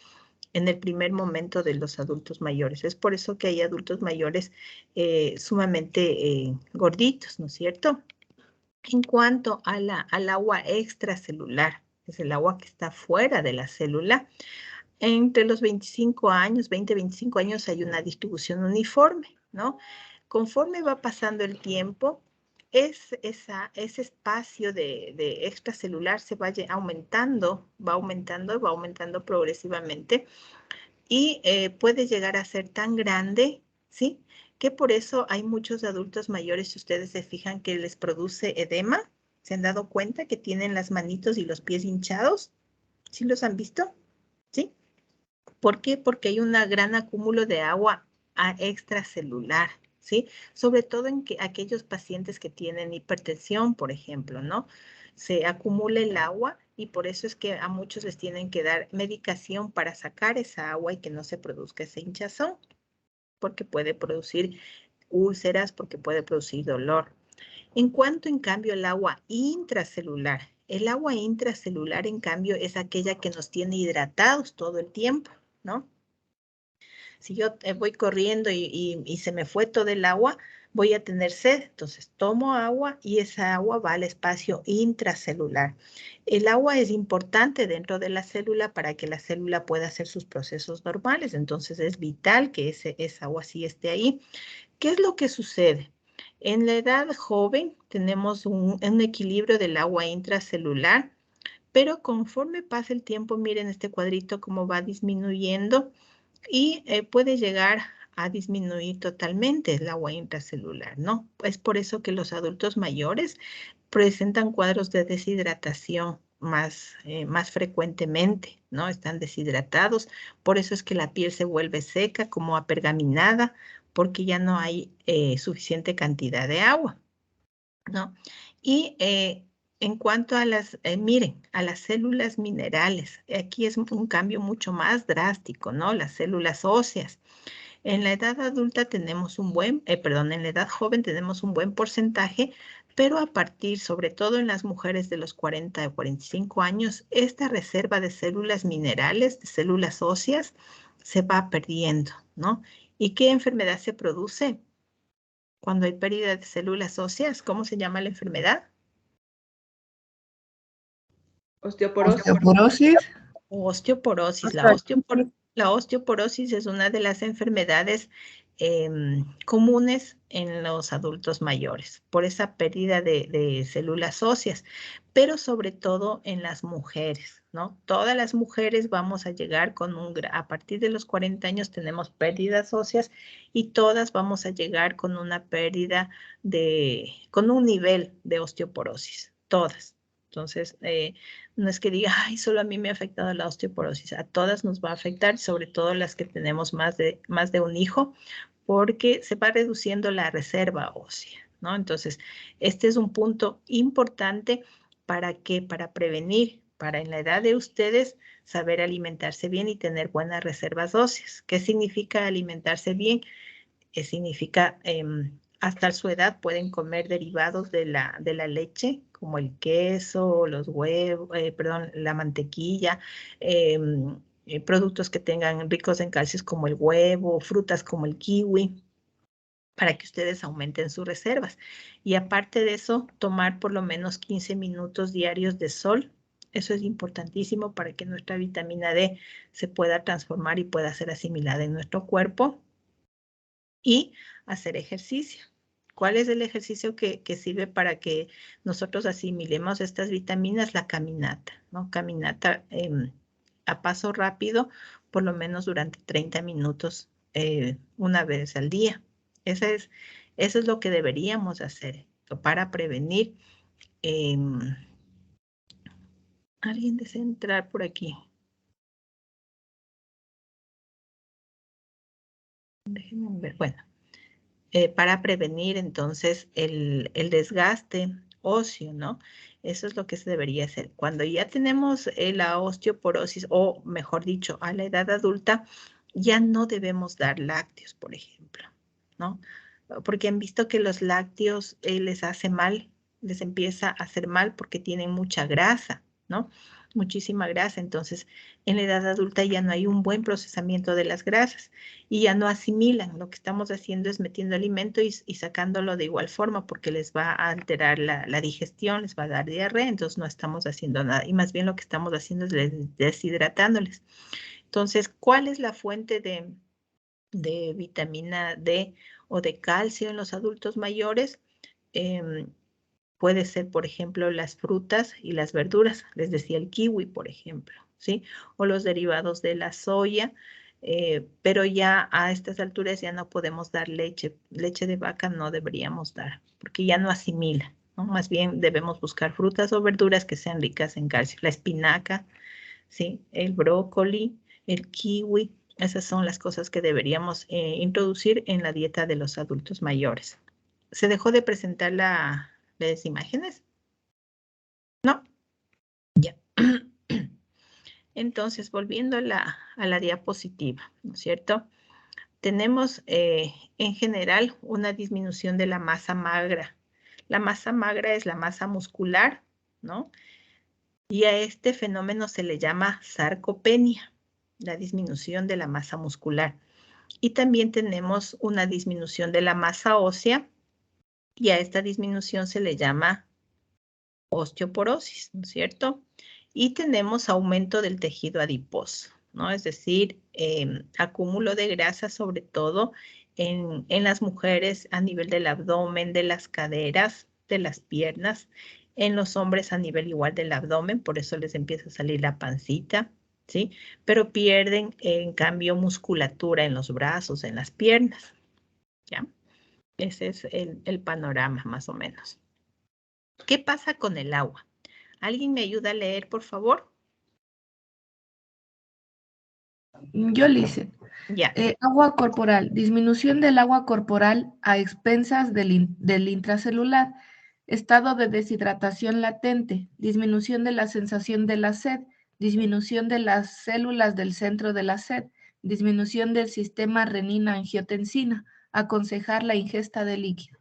En el primer momento de los adultos mayores. Es por eso que hay adultos mayores sumamente gorditos, ¿no es cierto? En cuanto al agua extracelular, es el agua que está fuera de la célula, entre los 25 años, 20-25 años, hay una distribución uniforme, ¿no? Conforme va pasando el tiempo, ese espacio de extracelular se va aumentando progresivamente y puede llegar a ser tan grande, ¿sí? Que por eso hay muchos adultos mayores, si ustedes se fijan, que les produce edema. ¿Se han dado cuenta que tienen las manitos y los pies hinchados? ¿Sí los han visto? ¿Sí? ¿Por qué? Porque hay un gran acúmulo de agua extracelular, ¿sí? Sobre todo en aquellos pacientes que tienen hipertensión, por ejemplo, ¿no? Se acumula el agua y por eso es que a muchos les tienen que dar medicación para sacar esa agua y que no se produzca esa hinchazón, porque puede producir úlceras, porque puede producir dolor. En cuanto, en cambio, el agua intracelular, en cambio, es aquella que nos tiene hidratados todo el tiempo, ¿no? Si yo voy corriendo y se me fue todo el agua, voy a tener sed. Entonces tomo agua y esa agua va al espacio intracelular. El agua es importante dentro de la célula para que la célula pueda hacer sus procesos normales. Entonces es vital que esa agua sí esté ahí. ¿Qué es lo que sucede? En la edad joven tenemos un equilibrio del agua intracelular, pero conforme pasa el tiempo, miren este cuadrito cómo va disminuyendo y puede llegar a disminuir totalmente el agua intracelular, ¿no? Es por eso que los adultos mayores presentan cuadros de deshidratación más frecuentemente, ¿no? Están deshidratados, por eso es que la piel se vuelve seca, como apergaminada, porque ya no hay suficiente cantidad de agua, ¿no? Y en cuanto a miren, a las células minerales, aquí es un cambio mucho más drástico, ¿no? Las células óseas. En la edad adulta tenemos en la edad joven tenemos un buen porcentaje, pero a partir, sobre todo en las mujeres de los 40 a 45 años, esta reserva de células minerales, de células óseas, se va perdiendo, ¿no? ¿Y qué enfermedad se produce cuando hay pérdida de células óseas? ¿Cómo se llama la enfermedad? Osteoporosis. Osteoporosis. Osteoporosis. La osteoporosis es una de las enfermedades comunes en los adultos mayores por esa pérdida de células óseas, pero sobre todo en las mujeres, ¿no? Todas las mujeres vamos a llegar a partir de los 40 años tenemos pérdidas óseas y todas vamos a llegar con una pérdida con un nivel de osteoporosis, todas. Entonces, no es que diga, ay, solo a mí me ha afectado la osteoporosis, a todas nos va a afectar, sobre todo las que tenemos más de un hijo, porque se va reduciendo la reserva ósea, ¿no? Entonces, este es un punto importante para prevenir, para en la edad de ustedes saber alimentarse bien y tener buenas reservas óseas. ¿Qué significa alimentarse bien? Significa hasta su edad pueden comer derivados de la leche, como el queso, los huevos, la mantequilla, productos que tengan ricos en calcios como el huevo, frutas como el kiwi, para que ustedes aumenten sus reservas. Y aparte de eso, tomar por lo menos 15 minutos diarios de sol. Eso es importantísimo para que nuestra vitamina D se pueda transformar y pueda ser asimilada en nuestro cuerpo. Y hacer ejercicio. ¿Cuál es el ejercicio que sirve para que nosotros asimilemos estas vitaminas? La caminata, ¿no? Caminata a paso rápido, por lo menos durante 30 minutos una vez al día. Eso es lo que deberíamos hacer para prevenir. ¿Alguien desea entrar por aquí? Déjenme ver. Bueno. Para prevenir entonces el desgaste óseo, ¿no? Eso es lo que se debería hacer. Cuando ya tenemos la osteoporosis, o mejor dicho, a la edad adulta, ya no debemos dar lácteos, por ejemplo, ¿no? Porque han visto que los lácteos les hace mal, les empieza a hacer mal porque tienen mucha grasa, ¿no? Muchísima grasa. Entonces, en la edad adulta ya no hay un buen procesamiento de las grasas y ya no asimilan. Lo que estamos haciendo es metiendo alimento y sacándolo de igual forma porque les va a alterar la digestión, les va a dar diarrea, entonces no estamos haciendo nada. Y más bien lo que estamos haciendo es deshidratándoles. Entonces, ¿cuál es la fuente de vitamina D o de calcio en los adultos mayores? Puede ser, por ejemplo, las frutas y las verduras. Les decía el kiwi, por ejemplo, ¿sí? O los derivados de la soya. Pero ya a estas alturas ya no podemos dar leche. Leche de vaca no deberíamos dar, porque ya no asimila, ¿no? Más bien debemos buscar frutas o verduras que sean ricas en calcio. La espinaca, ¿sí? El brócoli, el kiwi. Esas son las cosas que deberíamos introducir en la dieta de los adultos mayores. ¿Se dejó de presentar las imágenes? ¿No? Ya. Entonces, volviendo a la diapositiva, ¿no es cierto? Tenemos en general una disminución de la masa magra. La masa magra es la masa muscular, ¿no? Y a este fenómeno se le llama sarcopenia, la disminución de la masa muscular. Y también tenemos una disminución de la masa ósea y a esta disminución se le llama osteoporosis, ¿no es cierto? Y tenemos aumento del tejido adiposo, ¿no? Es decir, acúmulo de grasa, sobre todo en las mujeres a nivel del abdomen, de las caderas, de las piernas, en los hombres a nivel igual del abdomen, por eso les empieza a salir la pancita, ¿sí? Pero pierden, en cambio, musculatura en los brazos, en las piernas, ¿ya? Ese es el panorama, más o menos. ¿Qué pasa con el agua? ¿Alguien me ayuda a leer, por favor? Yo le hice. Ya. Agua corporal, disminución del agua corporal a expensas del intracelular, estado de deshidratación latente, disminución de la sensación de la sed, disminución de las células del centro de la sed, disminución del sistema renina-angiotensina, aconsejar la ingesta de líquido.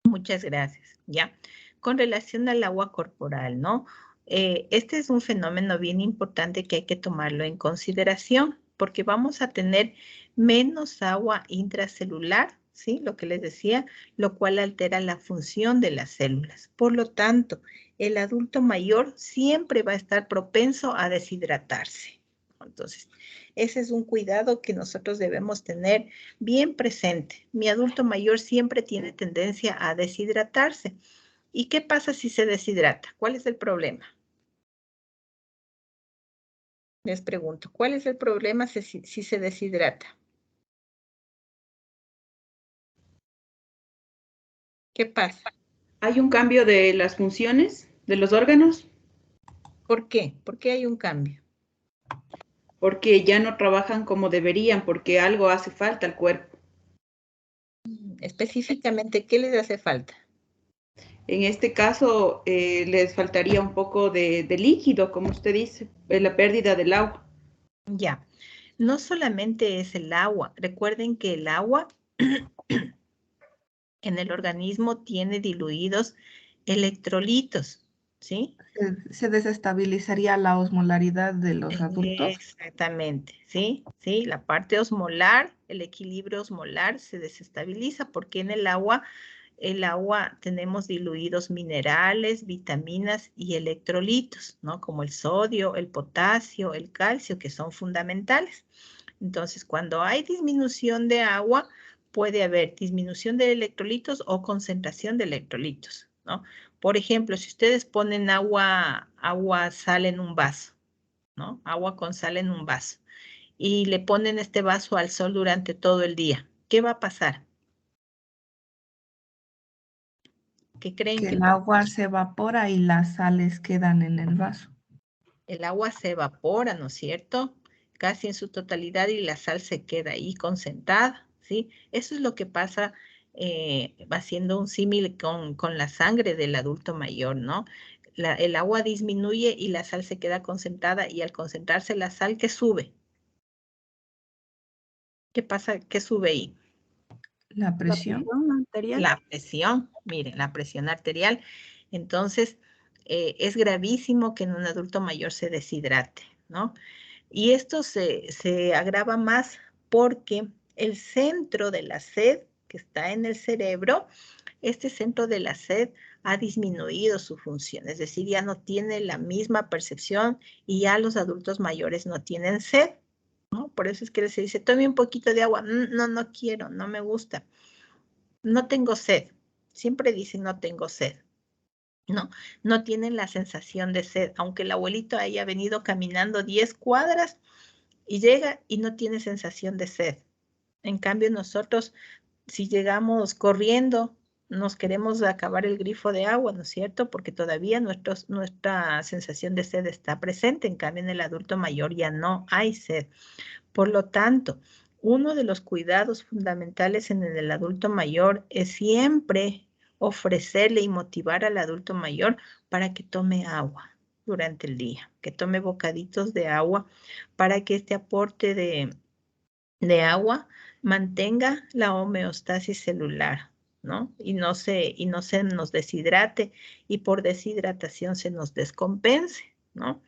Muchas gracias. Ya. Con relación al agua corporal, ¿no? Este es un fenómeno bien importante que hay que tomarlo en consideración, porque vamos a tener menos agua intracelular, ¿sí? Lo que les decía, lo cual altera la función de las células. Por lo tanto, el adulto mayor siempre va a estar propenso a deshidratarse. Entonces, ese es un cuidado que nosotros debemos tener bien presente. Mi adulto mayor siempre tiene tendencia a deshidratarse. ¿Y qué pasa si se deshidrata? ¿Cuál es el problema? Les pregunto, ¿cuál es el problema si se deshidrata? ¿Qué pasa? ¿Hay un cambio de las funciones de los órganos? ¿Por qué? ¿Por qué hay un cambio? Porque ya no trabajan como deberían, porque algo hace falta al cuerpo. Específicamente, ¿qué les hace falta? En este caso, les faltaría un poco de líquido, como usted dice, la pérdida del agua. Ya, no solamente es el agua. Recuerden que el agua en el organismo tiene diluidos electrolitos, ¿sí? Se desestabilizaría la osmolaridad de los adultos. Exactamente, ¿sí? Sí, la parte osmolar, el equilibrio osmolar se desestabiliza porque en el agua tenemos diluidos minerales, vitaminas y electrolitos, ¿no? Como el sodio, el potasio, el calcio, que son fundamentales. Entonces, cuando hay disminución de agua, puede haber disminución de electrolitos o concentración de electrolitos, ¿no? Por ejemplo, si ustedes ponen agua, sal en un vaso, ¿no? Agua con sal en un vaso, y le ponen este vaso al sol durante todo el día, ¿qué va a pasar? ¿Qué creen Que que el agua se evapora y las sales quedan en el vaso. el agua se evapora, ¿no es cierto? Casi en su totalidad y la sal se queda ahí concentrada, ¿sí? Eso es lo que pasa haciendo un símil con la sangre del adulto mayor, ¿no? El agua disminuye y la sal se queda concentrada y al concentrarse la sal, ¿qué sube? ¿Qué pasa? ¿Qué sube ahí? La presión. La presión arterial. La presión, miren, la presión arterial. Entonces, es gravísimo que en un adulto mayor se deshidrate, ¿no? Y esto se agrava más porque el centro de la sed que está en el cerebro, este centro de la sed ha disminuido su función, es decir, ya no tiene la misma percepción y ya los adultos mayores no tienen sed, ¿no? Por eso es que se dice, tome un poquito de agua. No, no quiero, no me gusta. No tengo sed. Siempre dicen no tengo sed. No, no tienen la sensación de sed, aunque el abuelito haya venido caminando 10 cuadras y llega y no tiene sensación de sed. En cambio, nosotros, si llegamos corriendo, nos queremos acabar el grifo de agua, ¿no es cierto? Porque todavía nuestra sensación de sed está presente. En cambio, en el adulto mayor ya no hay sed. Por lo tanto, uno de los cuidados fundamentales en el adulto mayor es siempre ofrecerle y motivar al adulto mayor para que tome agua durante el día, que tome bocaditos de agua para que este aporte de agua mantenga la homeostasis celular, ¿no? Y no se nos deshidrate y por deshidratación se nos descompense, ¿no?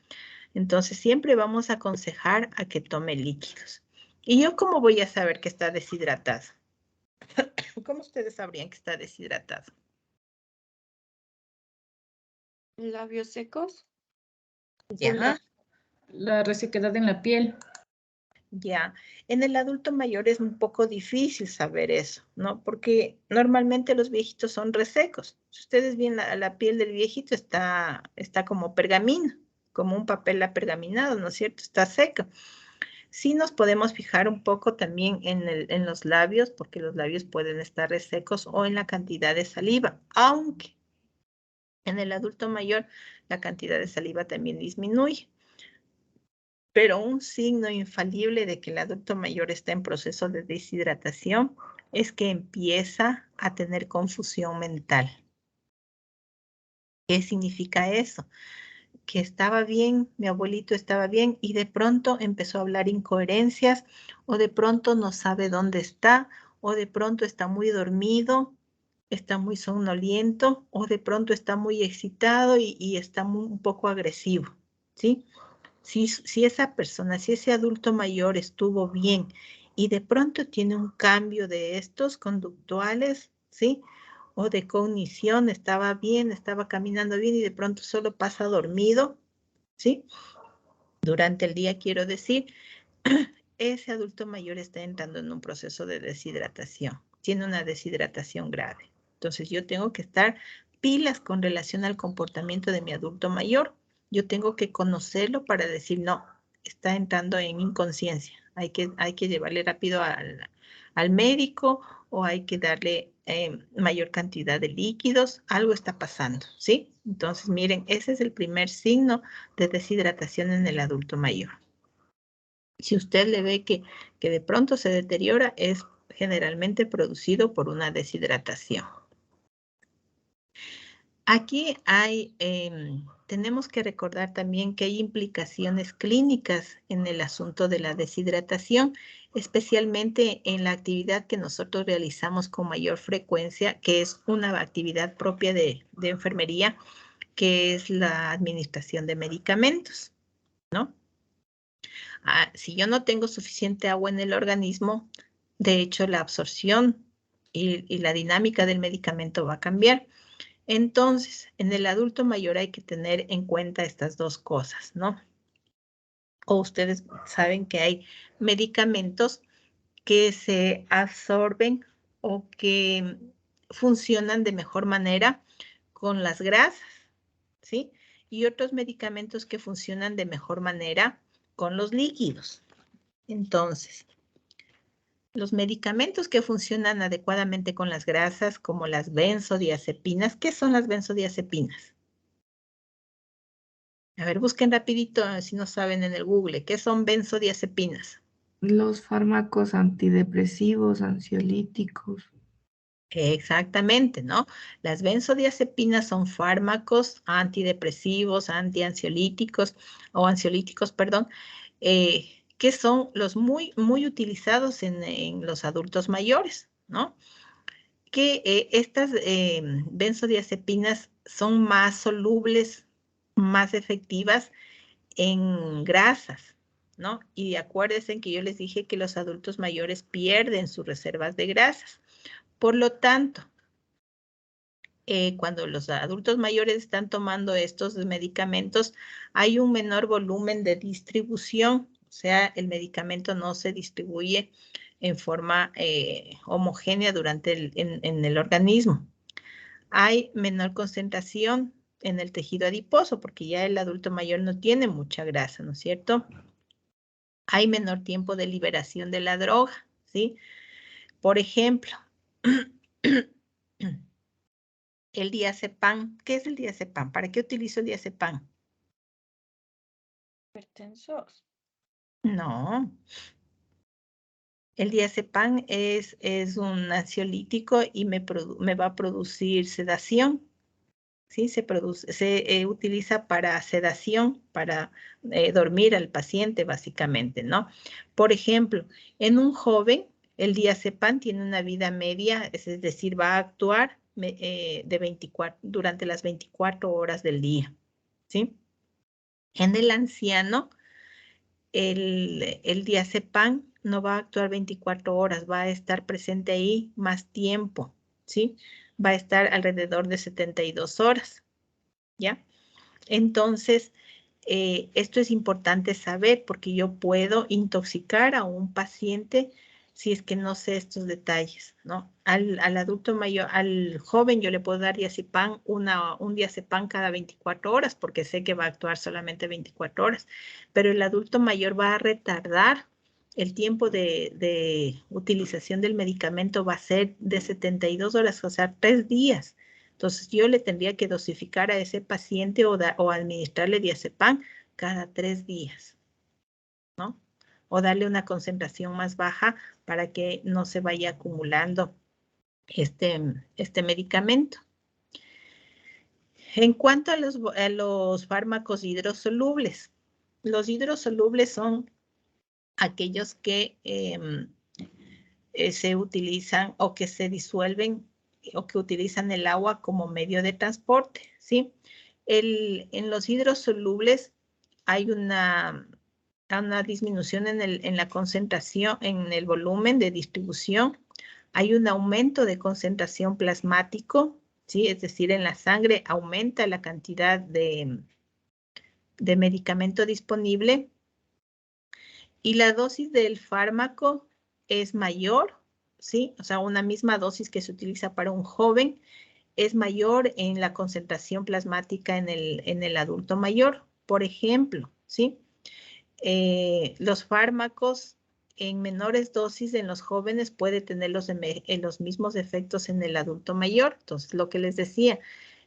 Entonces siempre vamos a aconsejar a que tome líquidos. ¿Y yo cómo voy a saber que está deshidratado? ¿Cómo ustedes sabrían que está deshidratado? Labios secos. Ya, La resequedad en la piel. ya. En el adulto mayor es un poco difícil saber eso, ¿no? Porque normalmente los viejitos son resecos. Si ustedes ven la piel del viejito está como pergamino, como un papel apergaminado, ¿no es cierto? Está seca. Sí nos podemos fijar un poco también en los labios, porque los labios pueden estar resecos o en la cantidad de saliva, aunque en el adulto mayor la cantidad de saliva también disminuye. Pero un signo infalible de que el adulto mayor está en proceso de deshidratación es que empieza a tener confusión mental. ¿Qué significa eso? Que estaba bien, mi abuelito estaba bien y de pronto empezó a hablar incoherencias o de pronto no sabe dónde está o de pronto está muy dormido, está muy somnoliento o de pronto está muy excitado y está un poco agresivo, ¿sí? Si esa persona, si ese adulto mayor estuvo bien y de pronto tiene un cambio de estos conductuales, ¿sí? O de cognición, estaba bien, estaba caminando bien y de pronto solo pasa dormido, ¿sí? Durante el día, quiero decir, ese adulto mayor está entrando en un proceso de deshidratación, tiene una deshidratación grave. Entonces yo tengo que estar pilas con relación al comportamiento de mi adulto mayor. Yo tengo que conocerlo para decir, no, está entrando en inconsciencia. Hay que llevarle rápido al médico o hay que darle mayor cantidad de líquidos. Algo está pasando, ¿sí? Entonces, miren, ese es el primer signo de deshidratación en el adulto mayor. Si usted le ve que de pronto se deteriora, es generalmente producido por una deshidratación. Aquí tenemos que recordar también que hay implicaciones clínicas en el asunto de la deshidratación, especialmente en la actividad que nosotros realizamos con mayor frecuencia, que es una actividad propia de enfermería, que es la administración de medicamentos, ¿no? Si yo no tengo suficiente agua en el organismo, de hecho la absorción y la dinámica del medicamento va a cambiar. Entonces, en el adulto mayor hay que tener en cuenta estas dos cosas, ¿no? O ustedes saben que hay medicamentos que se absorben o que funcionan de mejor manera con las grasas, ¿sí? Y otros medicamentos que funcionan de mejor manera con los líquidos. Entonces, los medicamentos que funcionan adecuadamente con las grasas, como las benzodiazepinas. ¿Qué son las benzodiazepinas? A ver, busquen rapidito, si no saben en el Google. ¿Qué son benzodiazepinas? Los fármacos antidepresivos, ansiolíticos. Exactamente, ¿no? Las benzodiazepinas son fármacos antidepresivos, antiansiolíticos o ansiolíticos, perdón, que son los muy utilizados en los adultos mayores, ¿no? Que estas benzodiazepinas son más solubles, más efectivas en grasas, ¿no? Y acuérdense que yo les dije que los adultos mayores pierden sus reservas de grasas. Por lo tanto, cuando los adultos mayores están tomando estos medicamentos, hay un menor volumen de distribución, o sea, el medicamento no se distribuye en forma homogénea en el organismo. Hay menor concentración en el tejido adiposo, porque ya el adulto mayor no tiene mucha grasa, ¿no es cierto? Hay menor tiempo de liberación de la droga, ¿sí? Por ejemplo, el diazepam. ¿Qué es el diazepam? ¿Para qué utilizo el diazepam? Hipertensos. No. El diazepam es un ansiolítico y me va a producir sedación. ¿Sí? Se utiliza para sedación, para dormir al paciente, básicamente, ¿no? Por ejemplo, en un joven, el diazepam tiene una vida media, es decir, va a actuar durante las 24 horas del día, ¿sí? En el anciano, el diazepam no va a actuar 24 horas, va a estar presente ahí más tiempo, ¿sí? Va a estar alrededor de 72 horas, ¿ya? Entonces, esto es importante saber porque yo puedo intoxicar a un paciente si es que no sé estos detalles, ¿no? Al adulto mayor, al joven yo le puedo dar diazepam, un diazepam cada 24 horas porque sé que va a actuar solamente 24 horas, pero el adulto mayor va a retardar el tiempo de utilización del medicamento, va a ser de 72 horas, o sea, 3 días. Entonces, yo le tendría que dosificar a ese paciente o administrarle diazepam cada 3 días. o darle una concentración más baja para que no se vaya acumulando este medicamento. En cuanto a los fármacos hidrosolubles, los hidrosolubles son aquellos que se utilizan o que se disuelven o que utilizan el agua como medio de transporte, ¿sí? En los hidrosolubles hay una disminución en la concentración, en el volumen de distribución. Hay un aumento de concentración plasmático, ¿sí? Es decir, en la sangre aumenta la cantidad de medicamento disponible y la dosis del fármaco es mayor, ¿sí? O sea, una misma dosis que se utiliza para un joven es mayor en la concentración plasmática en el adulto mayor, por ejemplo, ¿sí? Los fármacos en menores dosis en los jóvenes puede tener los mismos efectos en el adulto mayor. Entonces, lo que les decía,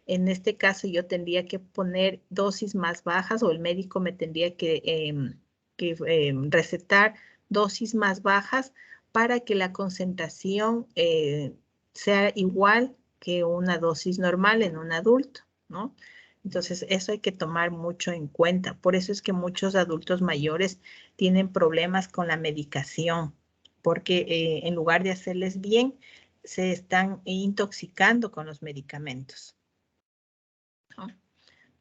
en este caso yo tendría que poner dosis más bajas o el médico me tendría que recetar dosis más bajas para que la concentración sea igual que una dosis normal en un adulto, ¿no? Entonces, eso hay que tomar mucho en cuenta. Por eso es que muchos adultos mayores tienen problemas con la medicación, porque en lugar de hacerles bien, se están intoxicando con los medicamentos. ¿No?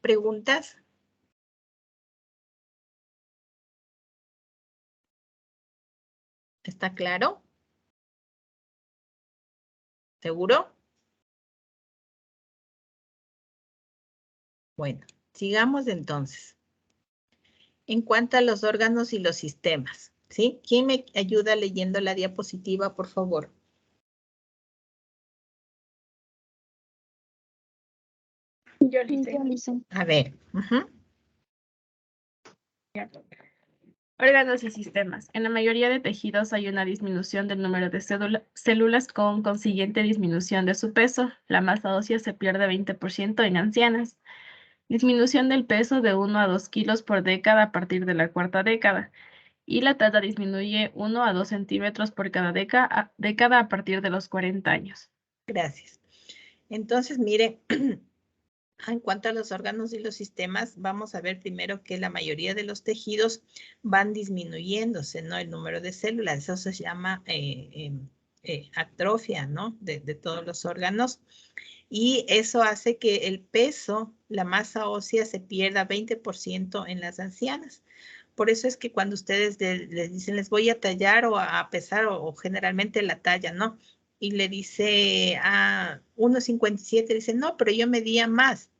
¿Preguntas? ¿Está claro? ¿Seguro? Bueno, sigamos entonces. En cuanto a los órganos y los sistemas, ¿sí? ¿Quién me ayuda leyendo la diapositiva, por favor? Yo le hice. A ver. Órganos y sistemas. En la mayoría de tejidos hay una disminución del número de células con consiguiente disminución de su peso. La masa ósea se pierde 20% en ancianas. Disminución del peso de 1 a 2 kilos por década a partir de la cuarta década. Y la talla disminuye 1 a 2 centímetros por cada década a partir de los 40 años. Gracias. Entonces, mire, en cuanto a los órganos y los sistemas, vamos a ver primero que la mayoría de los tejidos van disminuyéndose, ¿no? El número de células, eso se llama atrofia, ¿no? De todos los órganos. Y eso hace que el peso, la masa ósea, se pierda 20% en las ancianas. Por eso es que cuando ustedes les dicen, les voy a tallar o a pesar, o generalmente la talla, ¿no? Y le dice a 1,57, dice, no, pero yo medía más.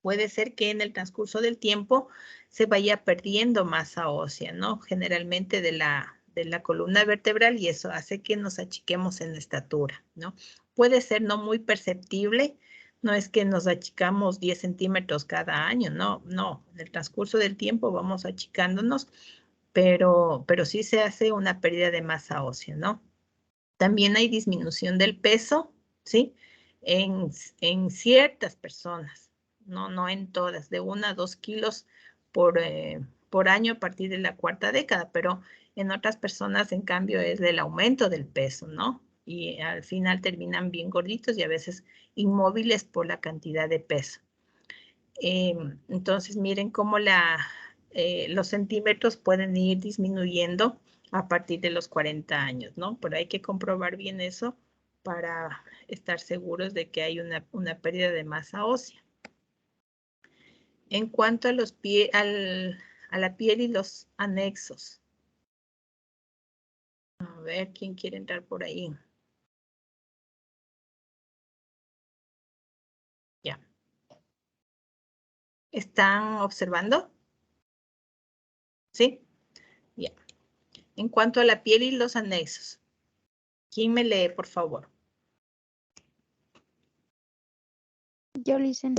Puede ser que en el transcurso del tiempo se vaya perdiendo masa ósea, ¿no? Generalmente de la columna vertebral, y eso hace que nos achiquemos en estatura, ¿no? Puede ser no muy perceptible, no es que nos achicamos 10 centímetros cada año, no, en el transcurso del tiempo vamos achicándonos, pero sí se hace una pérdida de masa ósea, ¿no? También hay disminución del peso, ¿sí? En ciertas personas, no en todas, de 1 a 2 kilos por año a partir de la cuarta década, pero en otras personas, en cambio, es del aumento del peso, ¿no? Y al final terminan bien gorditos y a veces inmóviles por la cantidad de peso. Entonces, miren cómo los centímetros pueden ir disminuyendo a partir de los 40 años, ¿no? Pero hay que comprobar bien eso para estar seguros de que hay una pérdida de masa ósea. En cuanto a la piel y los anexos. A ver, ¿quién quiere entrar por ahí? Ya. ¿Están observando? ¿Sí? Ya. En cuanto a la piel y los anexos. ¿Quién me lee, por favor? Yo le hice.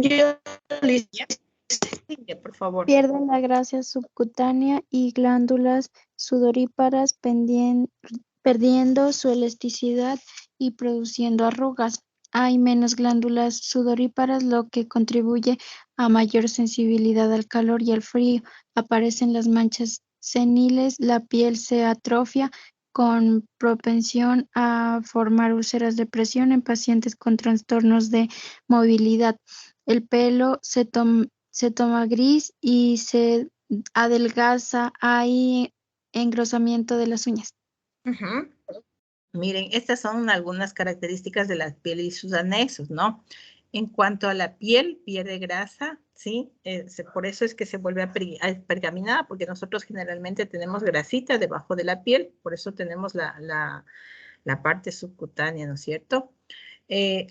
Por favor. Pierde la grasa subcutánea y glándulas sudoríparas perdiendo su elasticidad y produciendo arrugas. Hay menos glándulas sudoríparas, lo que contribuye a mayor sensibilidad al calor y al frío. Aparecen las manchas seniles, la piel se atrofia con propensión a formar úlceras de presión en pacientes con trastornos de movilidad. El pelo se toma gris y se adelgaza. Hay engrosamiento de las uñas. Ujú. Miren, estas son algunas características de la piel y sus anexos, ¿no? En cuanto a la piel, pierde grasa, ¿sí? Por eso es que se vuelve pergaminada, porque nosotros generalmente tenemos grasita debajo de la piel, por eso tenemos la parte subcutánea, ¿no es cierto?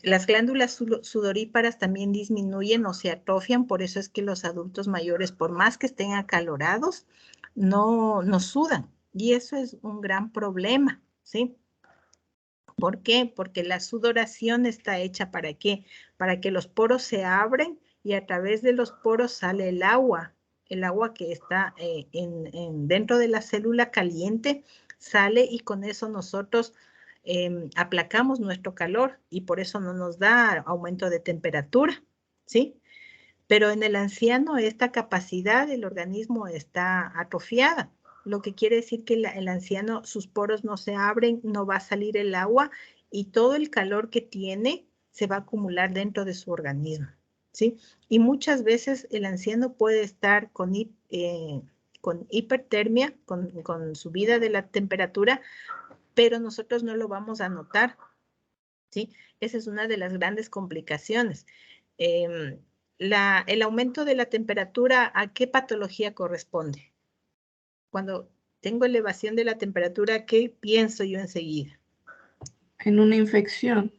Las glándulas sudoríparas también disminuyen o se atrofian, por eso es que los adultos mayores, por más que estén acalorados, no sudan, y eso es un gran problema, ¿sí? ¿Por qué? Porque la sudoración está hecha ¿para qué? Para que los poros se abren y a través de los poros sale el agua que está dentro de la célula caliente, sale y con eso nosotros aplacamos nuestro calor y por eso no nos da aumento de temperatura, ¿sí? Pero en el anciano esta capacidad del organismo está atrofiada, lo que quiere decir que el anciano, sus poros no se abren, no va a salir el agua y todo el calor que tiene se va a acumular dentro de su organismo, ¿sí? Y muchas veces el anciano puede estar con hipertermia, con subida de la temperatura, pero nosotros no lo vamos a notar, ¿sí? Esa es una de las grandes complicaciones. El aumento de la temperatura, ¿a qué patología corresponde? Cuando tengo elevación de la temperatura, ¿qué pienso yo enseguida? En una infección.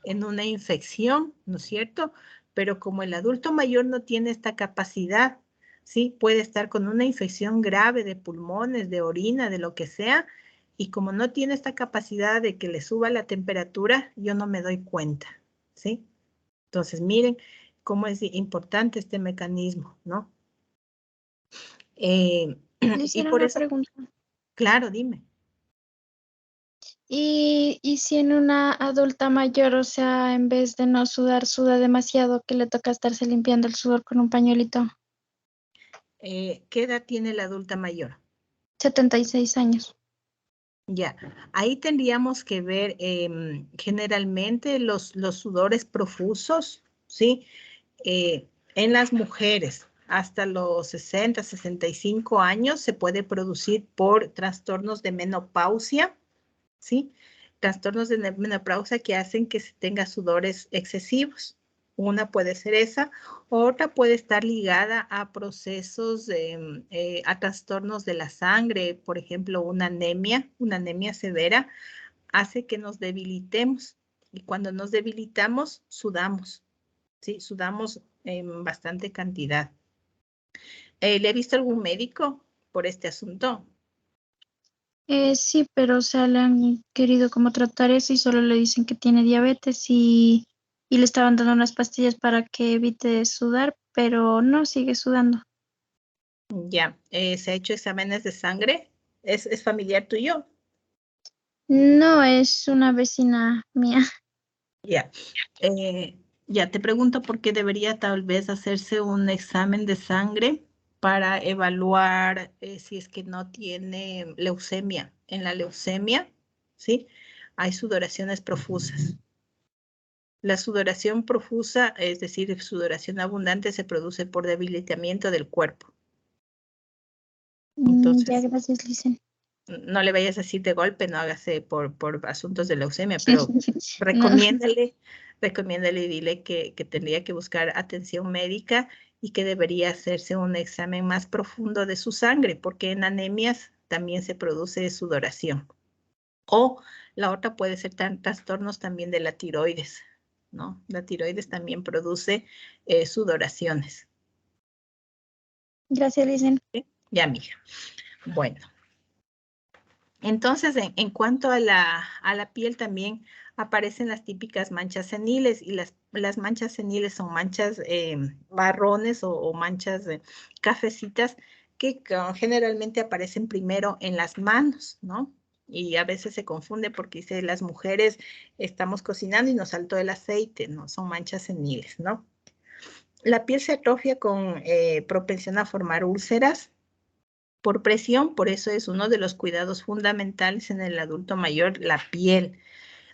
En una infección, ¿no es cierto? Pero como el adulto mayor no tiene esta capacidad, ¿sí? Puede estar con una infección grave de pulmones, de orina, de lo que sea, y como no tiene esta capacidad de que le suba la temperatura, yo no me doy cuenta, ¿sí? Entonces, miren cómo es importante este mecanismo, ¿no? Le Y hicieron por una eso, pregunta. claro, dime. Y si en una adulta mayor, o sea, en vez de no sudar, suda demasiado, que le toca estarse limpiando el sudor con un pañuelito? ¿Qué edad tiene la adulta mayor? 76 años. Ya, ahí tendríamos que ver generalmente los sudores profusos, ¿sí? En las mujeres hasta los 60, 65 años se puede producir por trastornos de menopausia, ¿sí? Trastornos de menopausia que hacen que se tenga sudores excesivos. Una puede ser esa, otra puede estar ligada a procesos, a trastornos de la sangre, por ejemplo, una anemia severa, hace que nos debilitemos y cuando nos debilitamos, sudamos, ¿sí? Sudamos en bastante cantidad. ¿Le he visto algún médico por este asunto? Sí, pero o sea, le han querido como tratar eso y solo le dicen que tiene diabetes y le estaban dando unas pastillas para que evite sudar, pero no, sigue sudando. Ya, ¿se ha hecho exámenes de sangre? ¿Es familiar tuyo? No, es una vecina mía. Ya. Ya te pregunto por qué debería tal vez hacerse un examen de sangre para evaluar si es que no tiene leucemia. En la leucemia, ¿sí? Hay sudoraciones profusas. La sudoración profusa, es decir, sudoración abundante, se produce por debilitamiento del cuerpo. Ya, Entonces, gracias, Licen. no le vayas a decir de golpe, no hágase por asuntos de leucemia, pero No. recomiéndale y dile que tendría que buscar atención médica y que debería hacerse un examen más profundo de su sangre, porque en anemias también se produce sudoración. O la otra puede ser trastornos también de la tiroides, ¿no? La tiroides también produce sudoraciones. Gracias, Licen. ¿Sí? Ya, mija. Bueno. Entonces, en cuanto a la piel también aparecen las típicas manchas seniles y las manchas seniles son manchas marrones o manchas cafecitas que generalmente aparecen primero en las manos, ¿no? Y a veces se confunde porque dice las mujeres estamos cocinando y nos saltó el aceite, ¿no? Son manchas seniles, ¿no? La piel se atrofia con propensión a formar úlceras, por presión, por eso es uno de los cuidados fundamentales en el adulto mayor, la piel,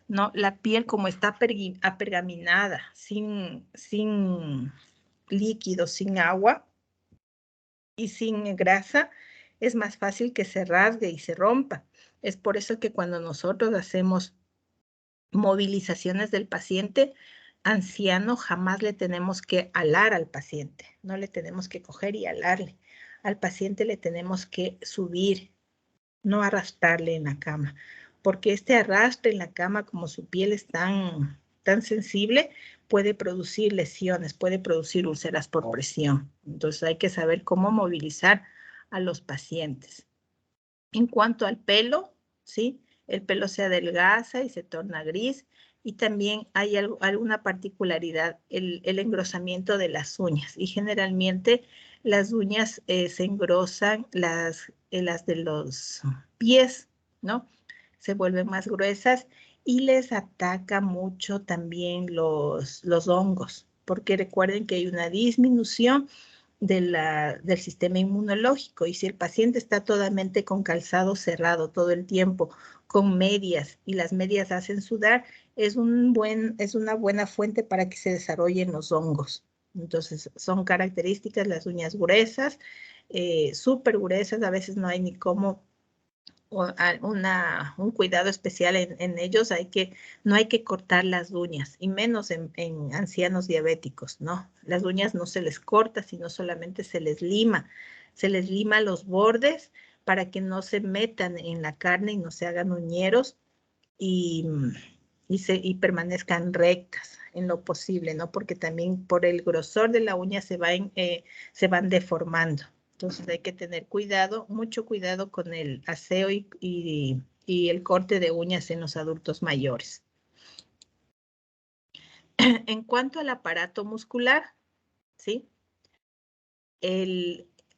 ¿no? La piel como está apergaminada, sin líquido, sin agua y sin grasa, es más fácil que se rasgue y se rompa. Es por eso que cuando nosotros hacemos movilizaciones del paciente anciano, jamás le tenemos que alar al paciente, no le tenemos que coger y alarle. Al paciente le tenemos que subir, no arrastrarle en la cama, porque este arrastre en la cama, como su piel es tan sensible, puede producir lesiones, puede producir úlceras por presión. Entonces hay que saber cómo movilizar a los pacientes. En cuanto al pelo, ¿sí? El pelo se adelgaza y se torna gris, y también hay alguna particularidad, el engrosamiento de las uñas, y generalmente las uñas se engrosan, las de los pies, ¿no? Se vuelven más gruesas y les ataca mucho también los hongos, porque recuerden que hay una disminución del sistema inmunológico, y si el paciente está totalmente con calzado cerrado todo el tiempo, con medias, y las medias hacen sudar, es una buena fuente para que se desarrollen los hongos. Entonces son características las uñas gruesas, súper gruesas, a veces no hay ni cómo un cuidado especial en ellos, no hay que cortar las uñas, y menos en ancianos diabéticos, ¿no? Las uñas no se les corta, sino solamente se les lima los bordes para que no se metan en la carne y no se hagan uñeros y permanezcan rectas en lo posible, ¿no? Porque también por el grosor de la uña se van deformando. Entonces hay que tener cuidado, mucho cuidado con el aseo y el corte de uñas en los adultos mayores. En cuanto al aparato muscular, ¿sí?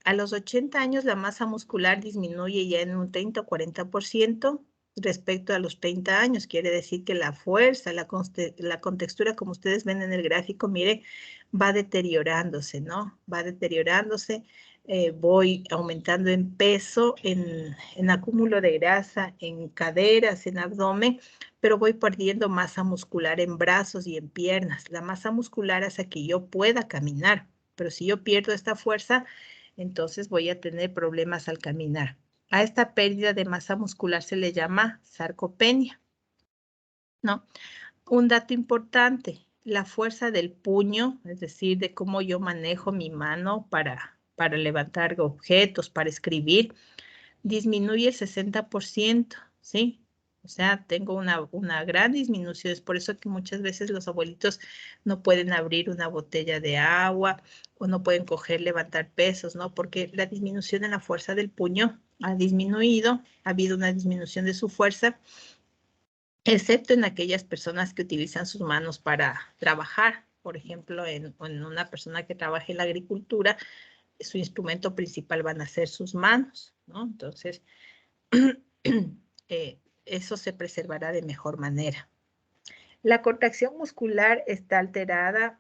A los 80 años la masa muscular disminuye ya en un 30 o 40% respecto a los 30 años. Quiere decir que la fuerza, la contextura, como ustedes ven en el gráfico, mire, va deteriorándose, ¿no? Va deteriorándose. Voy aumentando en peso, en acúmulo de grasa, en caderas, en abdomen, pero voy perdiendo masa muscular en brazos y en piernas. La masa muscular hace que yo pueda caminar, pero si yo pierdo esta fuerza, entonces voy a tener problemas al caminar. A esta pérdida de masa muscular se le llama sarcopenia, ¿no? Un dato importante, la fuerza del puño, es decir, de cómo yo manejo mi mano para levantar objetos, para escribir, disminuye el 60%, ¿sí? O sea, tengo una gran disminución. Es por eso que muchas veces los abuelitos no pueden abrir una botella de agua o no pueden levantar pesos, ¿no? Porque la disminución en la fuerza del puño ha disminuido, ha habido una disminución de su fuerza, excepto en aquellas personas que utilizan sus manos para trabajar. Por ejemplo, en una persona que trabaja en la agricultura, su instrumento principal van a ser sus manos, ¿no? Entonces, eso se preservará de mejor manera. La contracción muscular está alterada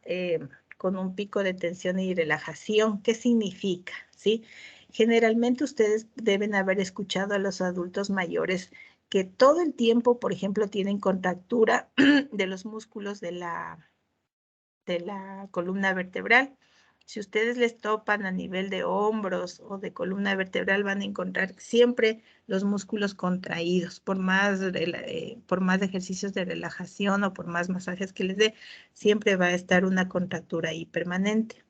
con un pico de tensión y relajación. ¿Qué significa? ¿Sí? Generalmente ustedes deben haber escuchado a los adultos mayores que todo el tiempo, por ejemplo, tienen contractura de los músculos de la columna vertebral. Si ustedes les topan a nivel de hombros o de columna vertebral, van a encontrar siempre los músculos contraídos. Por más ejercicios de relajación o por más masajes que les dé, siempre va a estar una contractura ahí permanente.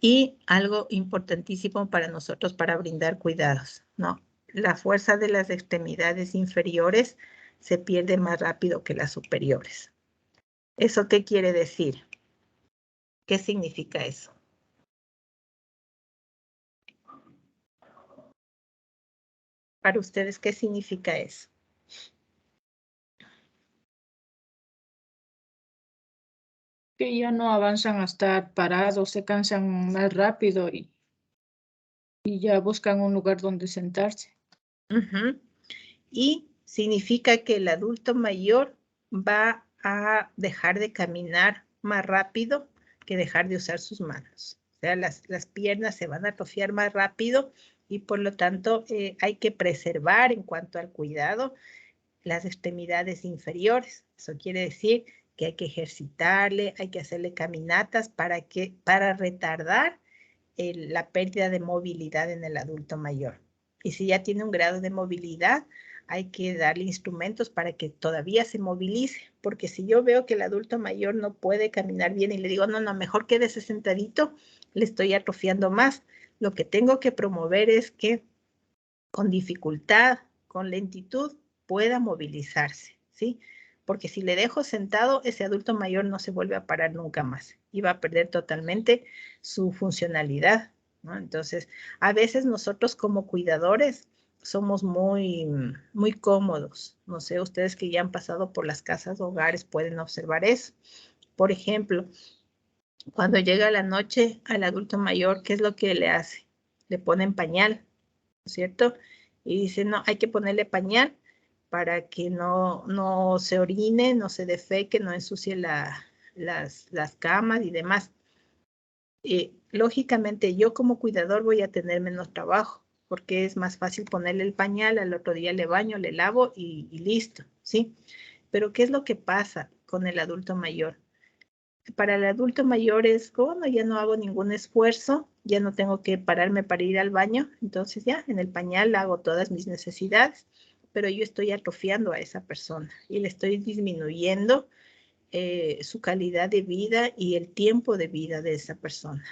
Y algo importantísimo para nosotros para brindar cuidados, ¿no? La fuerza de las extremidades inferiores se pierde más rápido que las superiores. ¿Eso qué quiere decir? ¿Qué significa eso? Para ustedes, ¿qué significa eso? Que ya no avanzan a estar parados, se cansan más rápido y ya buscan un lugar donde sentarse. Y significa que el adulto mayor va a dejar de caminar más rápido que dejar de usar sus manos. O sea, las piernas se van a atrofiar más rápido y por lo tanto hay que preservar en cuanto al cuidado las extremidades inferiores. Eso quiere decir que hay que ejercitarle, hay que hacerle caminatas para retardar la pérdida de movilidad en el adulto mayor. Y si ya tiene un grado de movilidad, hay que darle instrumentos para que todavía se movilice, porque si yo veo que el adulto mayor no puede caminar bien y le digo, no, no, mejor quédese sentadito, le estoy atrofiando más. Lo que tengo que promover es que con dificultad, con lentitud, pueda movilizarse, ¿sí? Porque si le dejo sentado, ese adulto mayor no se vuelve a parar nunca más y va a perder totalmente su funcionalidad, ¿no? Entonces, a veces nosotros como cuidadores somos muy cómodos. No sé, ustedes que ya han pasado por las casas o hogares pueden observar eso. Por ejemplo, cuando llega la noche al adulto mayor, ¿qué es lo que le hace? Le ponen pañal, ¿no es cierto? Y dice, no, hay que ponerle pañal para que no se orine, no se defeque, no ensucie las camas y demás. Lógicamente, yo como cuidador voy a tener menos trabajo, porque es más fácil ponerle el pañal, al otro día le baño, le lavo y listo, ¿sí? Pero ¿qué es lo que pasa con el adulto mayor? Para el adulto mayor es, bueno, ya no hago ningún esfuerzo, ya no tengo que pararme para ir al baño, entonces ya en el pañal hago todas mis necesidades, pero yo estoy atrofiando a esa persona y le estoy disminuyendo su calidad de vida y el tiempo de vida de esa persona,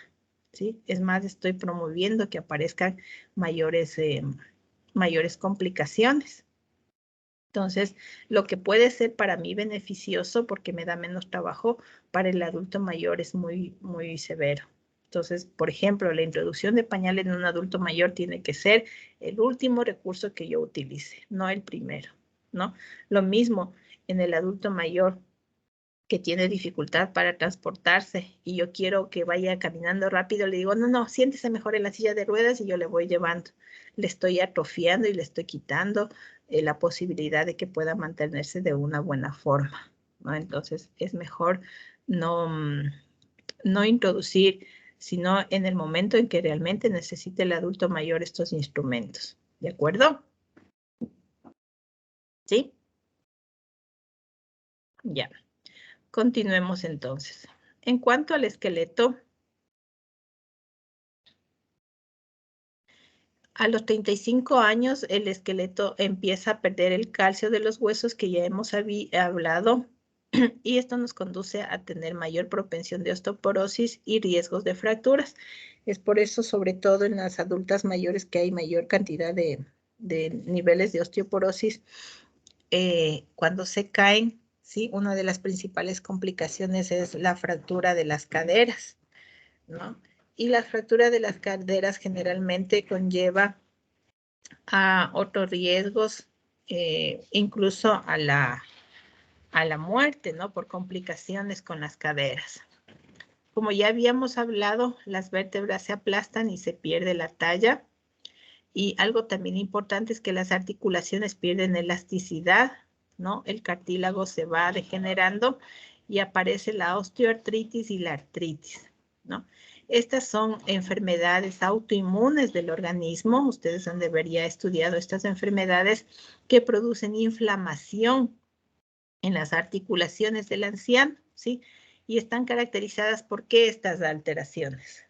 ¿sí? Es más, estoy promoviendo que aparezcan mayores complicaciones. Entonces, lo que puede ser para mí beneficioso porque me da menos trabajo, para el adulto mayor es muy, muy severo. Entonces, por ejemplo, la introducción de pañal en un adulto mayor tiene que ser el último recurso que yo utilice, no el primero, ¿no? Lo mismo en el adulto mayor que tiene dificultad para transportarse y yo quiero que vaya caminando rápido, le digo, no, no, siéntese mejor en la silla de ruedas y yo le voy llevando. Le estoy atrofiando y le estoy quitando la posibilidad de que pueda mantenerse de una buena forma, ¿no? Entonces es mejor no introducir, sino en el momento en que realmente necesite el adulto mayor estos instrumentos. ¿De acuerdo? ¿Sí? Ya. Continuemos entonces. En cuanto al esqueleto, a los 35 años el esqueleto empieza a perder el calcio de los huesos que ya hemos hablado y esto nos conduce a tener mayor propensión de osteoporosis y riesgos de fracturas. Es por eso, sobre todo en las adultas mayores, que hay mayor cantidad de niveles de osteoporosis. Cuando se caen, ¿sí? Una de las principales complicaciones es la fractura de las caderas, ¿no? Y la fractura de las caderas generalmente conlleva a otros riesgos, incluso a la muerte, ¿no? Por complicaciones con las caderas. Como ya habíamos hablado, las vértebras se aplastan y se pierde la talla. Y algo también importante es que las articulaciones pierden elasticidad, ¿no? El cartílago se va degenerando y aparece la osteoartritis y la artritis, ¿no? Estas son enfermedades autoinmunes del organismo. Ustedes han de haber ya estudiado estas enfermedades que producen inflamación en las articulaciones del anciano, ¿sí? Y están caracterizadas por ¿qué estas alteraciones?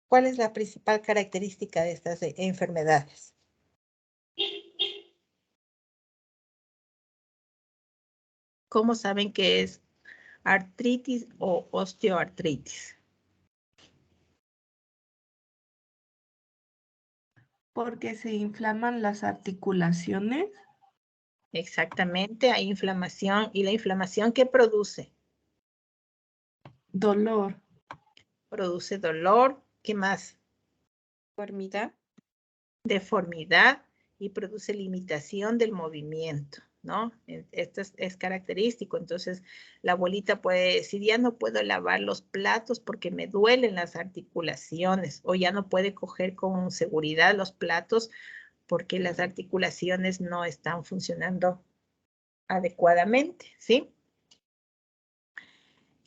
¿Cuál es la principal característica de estas enfermedades? ¿Cómo saben que es artritis o osteoartritis? Porque se inflaman las articulaciones. Exactamente, hay inflamación. ¿Y la inflamación qué produce? Dolor. Produce dolor. ¿Qué más? Deformidad. Deformidad y produce limitación del movimiento, ¿no? Esto es característico. Entonces, la abuelita puede decir, ya no puedo lavar los platos porque me duelen las articulaciones, o ya no puede coger con seguridad los platos porque las articulaciones no están funcionando adecuadamente, ¿sí?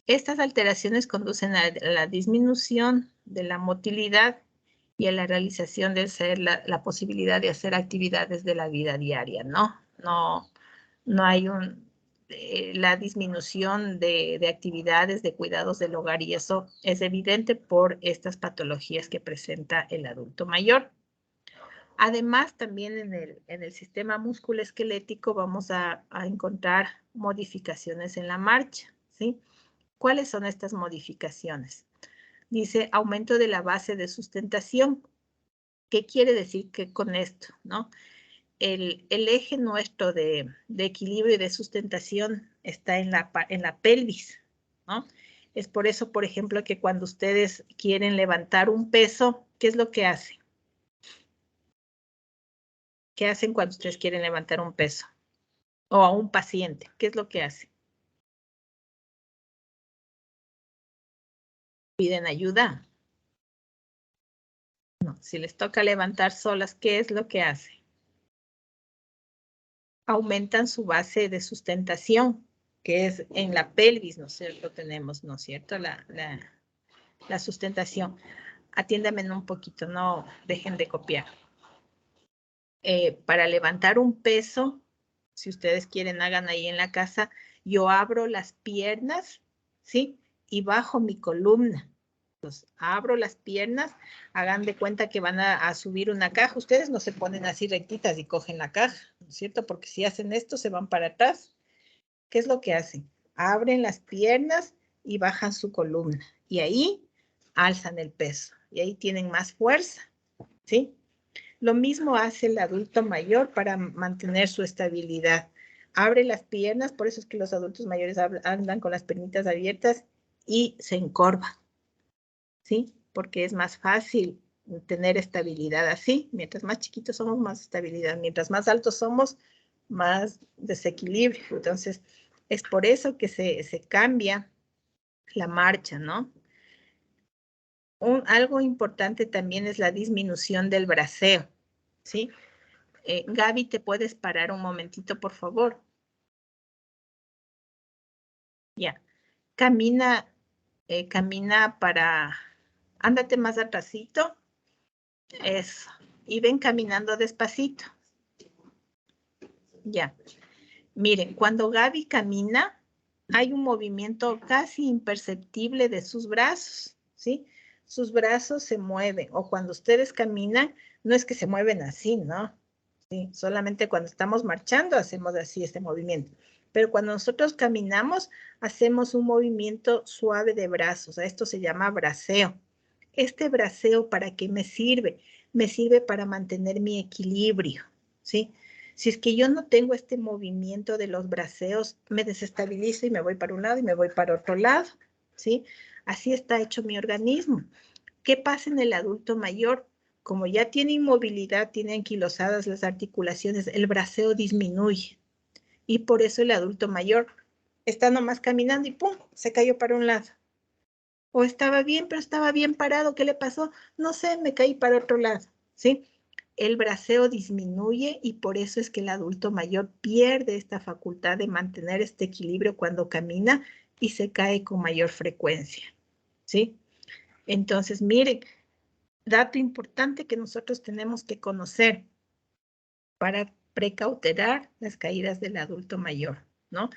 Estas alteraciones conducen a la disminución de la motilidad y a la realización del ser la posibilidad de hacer actividades de la vida diaria, ¿no? No hay la disminución de actividades, de cuidados del hogar, y eso es evidente por estas patologías que presenta el adulto mayor. Además, también en el sistema musculoesquelético vamos a encontrar modificaciones en la marcha, ¿sí? ¿Cuáles son estas modificaciones? Dice aumento de la base de sustentación. ¿Qué quiere decir que con esto, no? El eje nuestro de equilibrio y de sustentación está en la pelvis, ¿no? Es por eso, por ejemplo, que cuando ustedes quieren levantar un peso, ¿qué es lo que hacen? ¿Qué hacen cuando ustedes quieren levantar un peso? O a un paciente, ¿qué es lo que hacen? ¿Piden ayuda? No, si les toca levantar solas, ¿qué es lo que hacen? Aumentan su base de sustentación, que es en la pelvis, ¿no es cierto? Tenemos, ¿no es cierto? La sustentación. Atiéndame un poquito, no dejen de copiar. Para levantar un peso, si ustedes quieren, hagan ahí en la casa, yo abro las piernas, ¿sí? Y bajo mi columna. Entonces, abro las piernas, hagan de cuenta que van a subir una caja. Ustedes no se ponen así rectitas y cogen la caja, ¿no es cierto? Porque si hacen esto, se van para atrás. ¿Qué es lo que hacen? Abren las piernas y bajan su columna. Y ahí alzan el peso. Y ahí tienen más fuerza, ¿sí? Lo mismo hace el adulto mayor para mantener su estabilidad. Abre las piernas, por eso es que los adultos mayores andan con las piernitas abiertas y se encorvan, ¿sí? Porque es más fácil tener estabilidad así. Mientras más chiquitos somos, más estabilidad. Mientras más altos somos, más desequilibrio. Entonces, es por eso que se cambia la marcha, ¿no? Algo importante también es la disminución del braceo, ¿sí? Gaby, ¿te puedes parar un momentito, por favor? Ya. Camina para... Ándate más atrásito. Eso. Y ven caminando despacito. Ya. Miren, cuando Gaby camina, hay un movimiento casi imperceptible de sus brazos, ¿sí? Sus brazos se mueven, o cuando ustedes caminan, no es que se mueven así, ¿no? ¿Sí? Solamente cuando estamos marchando hacemos así este movimiento. Pero cuando nosotros caminamos, hacemos un movimiento suave de brazos. Esto se llama braceo. Este braceo, ¿para qué me sirve? Me sirve para mantener mi equilibrio, ¿sí? Si es que yo no tengo este movimiento de los braceos, me desestabilizo y me voy para un lado y me voy para otro lado, ¿sí? Así está hecho mi organismo. ¿Qué pasa en el adulto mayor? Como ya tiene inmovilidad, tiene anquilosadas las articulaciones, el braceo disminuye. Y por eso el adulto mayor está nomás caminando y ¡pum! Se cayó para un lado. O estaba bien, pero estaba bien parado. ¿Qué le pasó? No sé, me caí para otro lado, ¿sí? El braceo disminuye y por eso es que el adulto mayor pierde esta facultad de mantener este equilibrio cuando camina y se cae con mayor frecuencia, ¿sí? Entonces, miren, dato importante que nosotros tenemos que conocer para precautelar las caídas del adulto mayor, ¿no?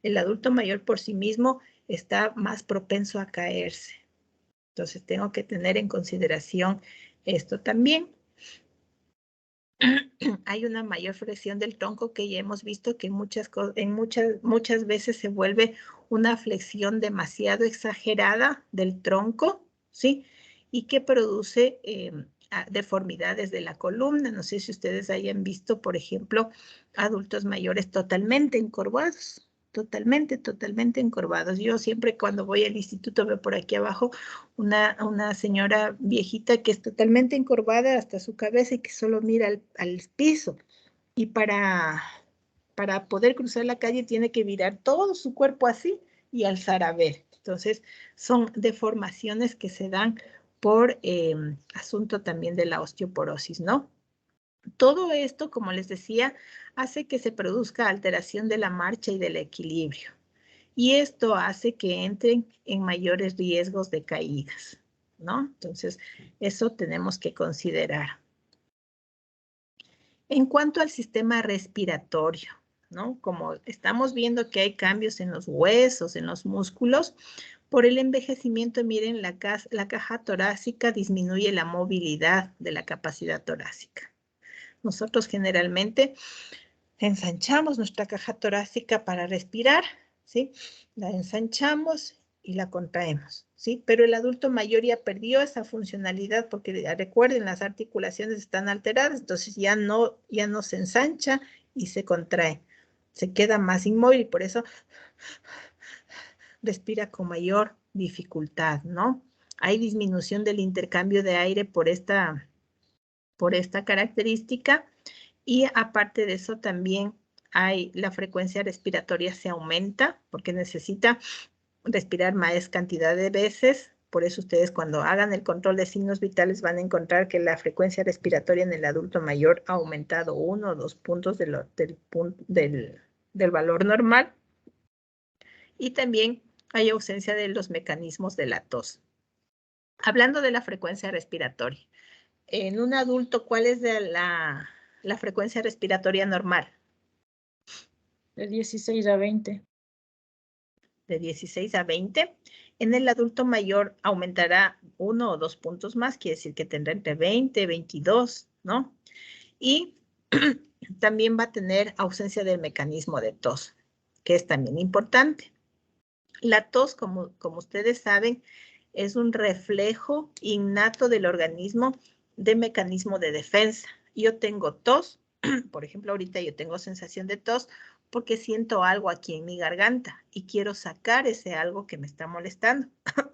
El adulto mayor por sí mismo está más propenso a caerse. Entonces, tengo que tener en consideración esto también. Hay una mayor flexión del tronco que ya hemos visto que muchas veces se vuelve una flexión demasiado exagerada del tronco, ¿sí? Y que produce deformidades de la columna. No sé si ustedes hayan visto, por ejemplo, adultos mayores totalmente encorvados. Totalmente encorvados. Yo siempre cuando voy al instituto veo por aquí abajo una señora viejita que es totalmente encorvada hasta su cabeza y que solo mira al piso. Y para poder cruzar la calle tiene que virar todo su cuerpo así y alzar a ver. Entonces, son deformaciones que se dan por asunto también de la osteoporosis, ¿no? Todo esto, como les decía, hace que se produzca alteración de la marcha y del equilibrio. Y esto hace que entren en mayores riesgos de caídas, ¿no? Entonces, eso tenemos que considerar. En cuanto al sistema respiratorio, ¿no? Como estamos viendo que hay cambios en los huesos, en los músculos, por el envejecimiento, miren, la caja torácica disminuye la movilidad de la capacidad torácica. Nosotros generalmente ensanchamos nuestra caja torácica para respirar, ¿sí? La ensanchamos y la contraemos, ¿sí? Pero el adulto mayor ya perdió esa funcionalidad porque recuerden, las articulaciones están alteradas, entonces ya no se ensancha y se contrae. Se queda más inmóvil y por eso respira con mayor dificultad, ¿no? Hay disminución del intercambio de aire por esta característica y aparte de eso también la frecuencia respiratoria se aumenta porque necesita respirar más cantidad de veces. Por eso ustedes cuando hagan el control de signos vitales van a encontrar que la frecuencia respiratoria en el adulto mayor ha aumentado 1 o 2 puntos del valor normal. Y también hay ausencia de los mecanismos de la tos. Hablando de la frecuencia respiratoria, en un adulto, ¿cuál es la frecuencia respiratoria normal? De 16 a 20. De 16 a 20. En el adulto mayor aumentará 1 o 2 puntos más, quiere decir que tendrá entre 20 y 22, ¿no? Y también va a tener ausencia del mecanismo de tos, que es también importante. La tos, como ustedes saben, es un reflejo innato del organismo de mecanismo de defensa. Yo tengo tos, por ejemplo, ahorita yo tengo sensación de tos porque siento algo aquí en mi garganta y quiero sacar ese algo que me está molestando.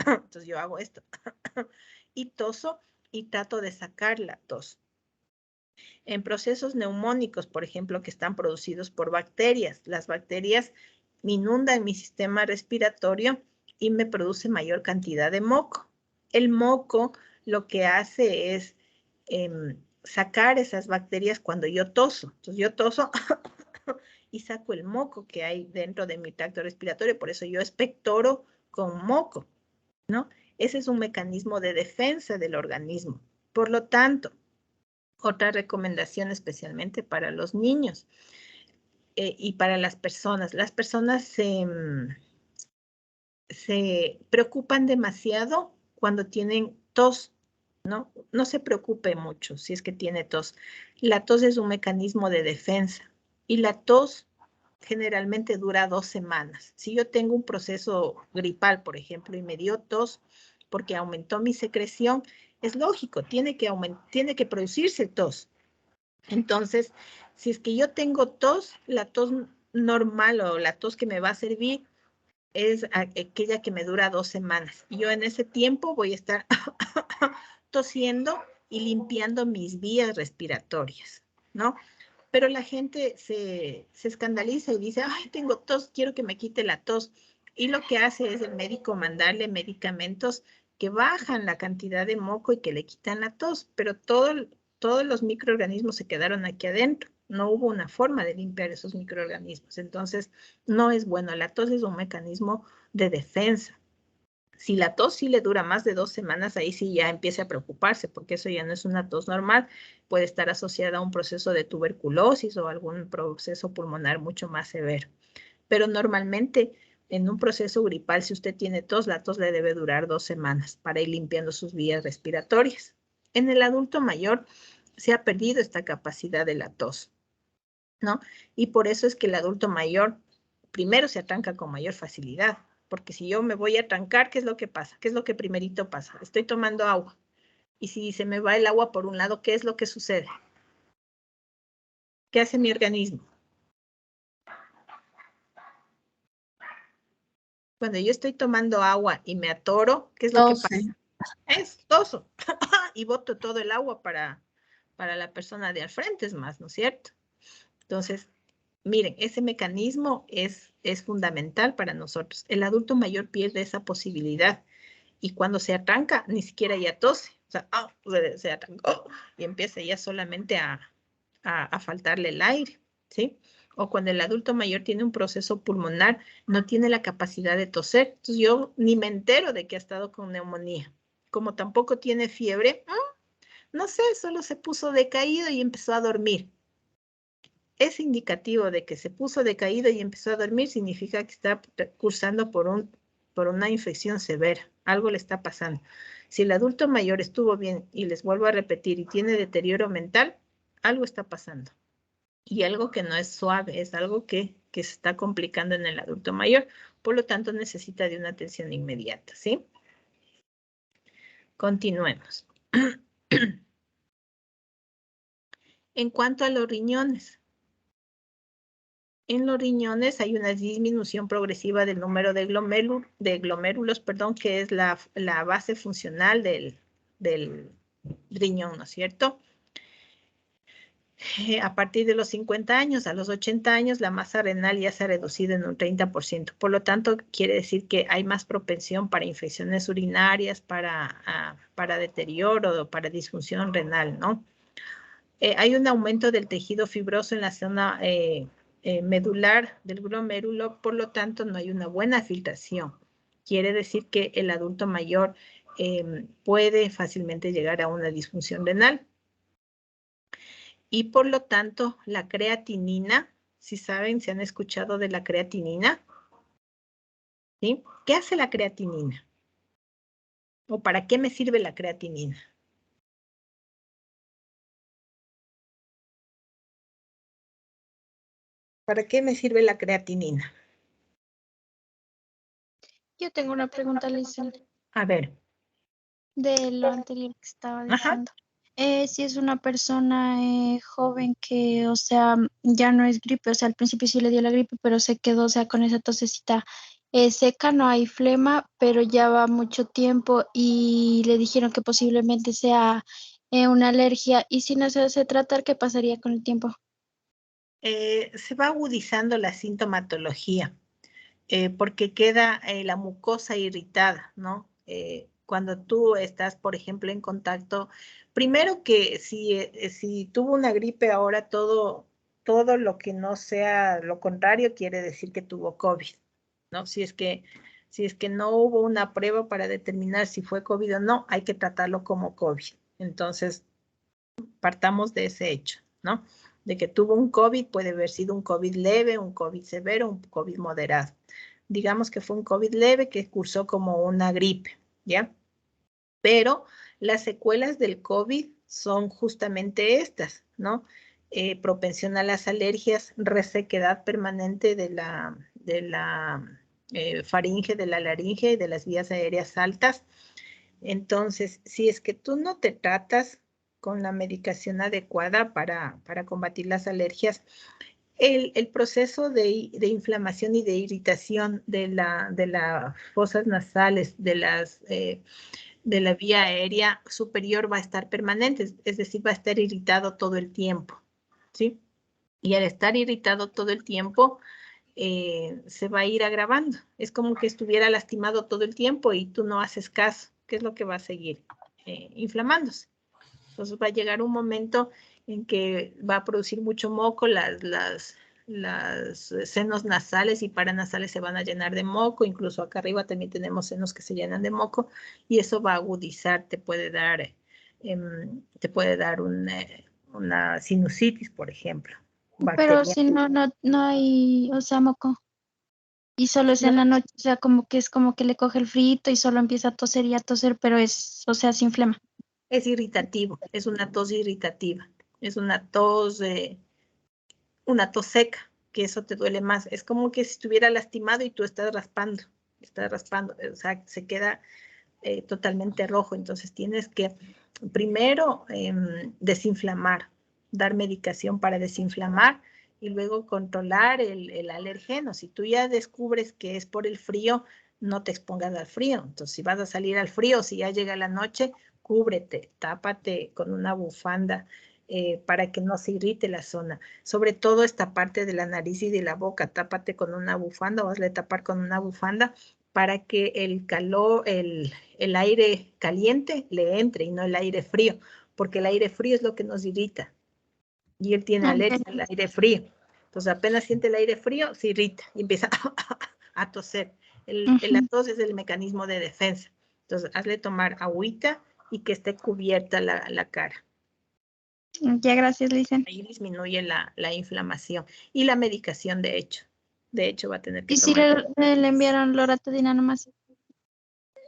Entonces yo hago esto y toso y trato de sacar la tos. En procesos neumónicos, por ejemplo, que están producidos por bacterias, las bacterias inundan mi sistema respiratorio y me produce mayor cantidad de moco. El moco lo que hace es sacar esas bacterias cuando yo toso. Entonces yo toso y saco el moco que hay dentro de mi tracto respiratorio, por eso yo expectoro con moco, ¿no? Ese es un mecanismo de defensa del organismo. Por lo tanto, otra recomendación especialmente para los niños y para las personas. Las personas se preocupan demasiado cuando tienen tos, ¿no? No se preocupe mucho si es que tiene tos. La tos es un mecanismo de defensa y la tos generalmente dura 2 semanas. Si yo tengo un proceso gripal, por ejemplo, y me dio tos porque aumentó mi secreción, es lógico, tiene que producirse tos. Entonces, si es que yo tengo tos, la tos normal o la tos que me va a servir es aquella que me dura 2 semanas. Y yo en ese tiempo voy a estar tosiendo y limpiando mis vías respiratorias, ¿no? Pero la gente se escandaliza y dice, ay, tengo tos, quiero que me quite la tos. Y lo que hace es el médico mandarle medicamentos que bajan la cantidad de moco y que le quitan la tos, pero todos los microorganismos se quedaron aquí adentro. No hubo una forma de limpiar esos microorganismos. Entonces, no es bueno. La tos es un mecanismo de defensa. Si la tos sí le dura más de 2 semanas, ahí sí ya empieza a preocuparse, porque eso ya no es una tos normal. Puede estar asociada a un proceso de tuberculosis o algún proceso pulmonar mucho más severo. Pero normalmente, en un proceso gripal, si usted tiene tos, la tos le debe durar 2 semanas para ir limpiando sus vías respiratorias. En el adulto mayor se ha perdido esta capacidad de la tos, ¿no? Y por eso es que el adulto mayor primero se atranca con mayor facilidad, porque si yo me voy a trancar, ¿qué es lo que pasa? ¿Qué es lo que primerito pasa? Estoy tomando agua. Y si se me va el agua por un lado, ¿qué es lo que sucede? ¿Qué hace mi organismo? Cuando yo estoy tomando agua y me atoro, ¿qué es lo que pasa? Es toso. Y boto todo el agua para la persona de al frente, es más, ¿no es cierto? Entonces, miren, ese mecanismo es fundamental para nosotros. El adulto mayor pierde esa posibilidad y cuando se atranca, ni siquiera ya tose. O sea, se atrancó y empieza ya solamente a faltarle el aire, ¿sí? O cuando el adulto mayor tiene un proceso pulmonar, no tiene la capacidad de toser. Entonces yo ni me entero de que ha estado con neumonía. como tampoco tiene fiebre, no sé, solo se puso decaído y empezó a dormir. Es indicativo de que se puso decaído y empezó a dormir, significa que está cursando por una infección severa. Algo le está pasando. Si el adulto mayor estuvo bien, y les vuelvo a repetir, y tiene deterioro mental, algo está pasando. Y algo que no es suave, es algo que se está complicando en el adulto mayor. Por lo tanto, necesita de una atención inmediata, ¿sí? Continuemos. En cuanto a los riñones. En los riñones hay una disminución progresiva del número de glomérulos, que es la base funcional del riñón, ¿no es cierto? A partir de los 50 años, a los 80 años, la masa renal ya se ha reducido en un 30%. Por lo tanto, quiere decir que hay más propensión para infecciones urinarias, para deterioro, para disfunción renal, ¿no? Hay un aumento del tejido fibroso en la zona medular del glomérulo, por lo tanto, no hay una buena filtración. Quiere decir que el adulto mayor puede fácilmente llegar a una disfunción renal. Y por lo tanto, la creatinina, si saben, si han escuchado de la creatinina, ¿sí? ¿Qué hace la creatinina? ¿O para qué me sirve la creatinina? ¿Para qué me sirve la creatinina? Yo tengo una pregunta, Lizelle, A ver. de lo anterior que estaba Ajá. diciendo. Si es una persona joven que, o sea, ya no es gripe, o sea, al principio sí le dio la gripe, pero se quedó, o sea, con esa tosecita seca, no hay flema, pero ya va mucho tiempo y le dijeron que posiblemente sea una alergia. Y si no se hace tratar, ¿qué pasaría con el tiempo? Se va agudizando la sintomatología. Porque queda la mucosa irritada, ¿no? Cuando tú estás, por ejemplo, en contacto, primero que si tuvo una gripe ahora, todo lo que no sea lo contrario quiere decir que tuvo COVID, ¿no? Si es que no hubo una prueba para determinar si fue COVID o no, hay que tratarlo como COVID. Entonces, partamos de ese hecho, ¿no? De que tuvo un COVID, puede haber sido un COVID leve, un COVID severo, un COVID moderado. Digamos que fue un COVID leve que cursó como una gripe, ¿ya? Pero las secuelas del COVID son justamente estas, ¿no? Propensión a las alergias, resequedad permanente de la faringe, de la laringe y de las vías aéreas altas. Entonces, si es que tú no te tratas con la medicación adecuada para combatir las alergias, el proceso de inflamación y de irritación de las fosas nasales, de la vía aérea superior va a estar permanente, es decir, va a estar irritado todo el tiempo, ¿sí? Y al estar irritado todo el tiempo, se va a ir agravando. Es como que estuviera lastimado todo el tiempo y tú no haces caso. ¿Qué es lo que va a seguir? Inflamándose. Entonces va a llegar un momento en que va a producir mucho moco, las senos nasales y paranasales se van a llenar de moco, incluso acá arriba también tenemos senos que se llenan de moco y eso va a agudizar, te puede dar una sinusitis, por ejemplo. Pero si no hay, o sea, moco. Y solo es en la noche, o sea, como que es como que le coge el frío y solo empieza a toser y a toser, pero es, o sea, sin flema. Es irritativo, es una tos irritativa, es una tos seca, que eso te duele más. Es como que si estuviera lastimado y tú estás raspando, o sea, se queda totalmente rojo. Entonces tienes que primero desinflamar, dar medicación para desinflamar y luego controlar el alergeno. Si tú ya descubres que es por el frío, no te expongas al frío. Entonces, si vas a salir al frío, si ya llega la noche, cúbrete, tápate con una bufanda para que no se irrite la zona. Sobre todo esta parte de la nariz y de la boca, tápate con una bufanda o hazle tapar con una bufanda para que el calor, el aire caliente le entre y no el aire frío, porque el aire frío es lo que nos irrita. Y él tiene alergia al aire frío. Entonces apenas siente el aire frío, se irrita y empieza a toser. La tos es el mecanismo de defensa. Entonces, hazle tomar agüita y que esté cubierta la cara. Ya, gracias, Licen. Ahí disminuye la inflamación. Y la medicación, de hecho. De hecho, va a tener que ¿Y si tomar. le enviaron loratadina nomás?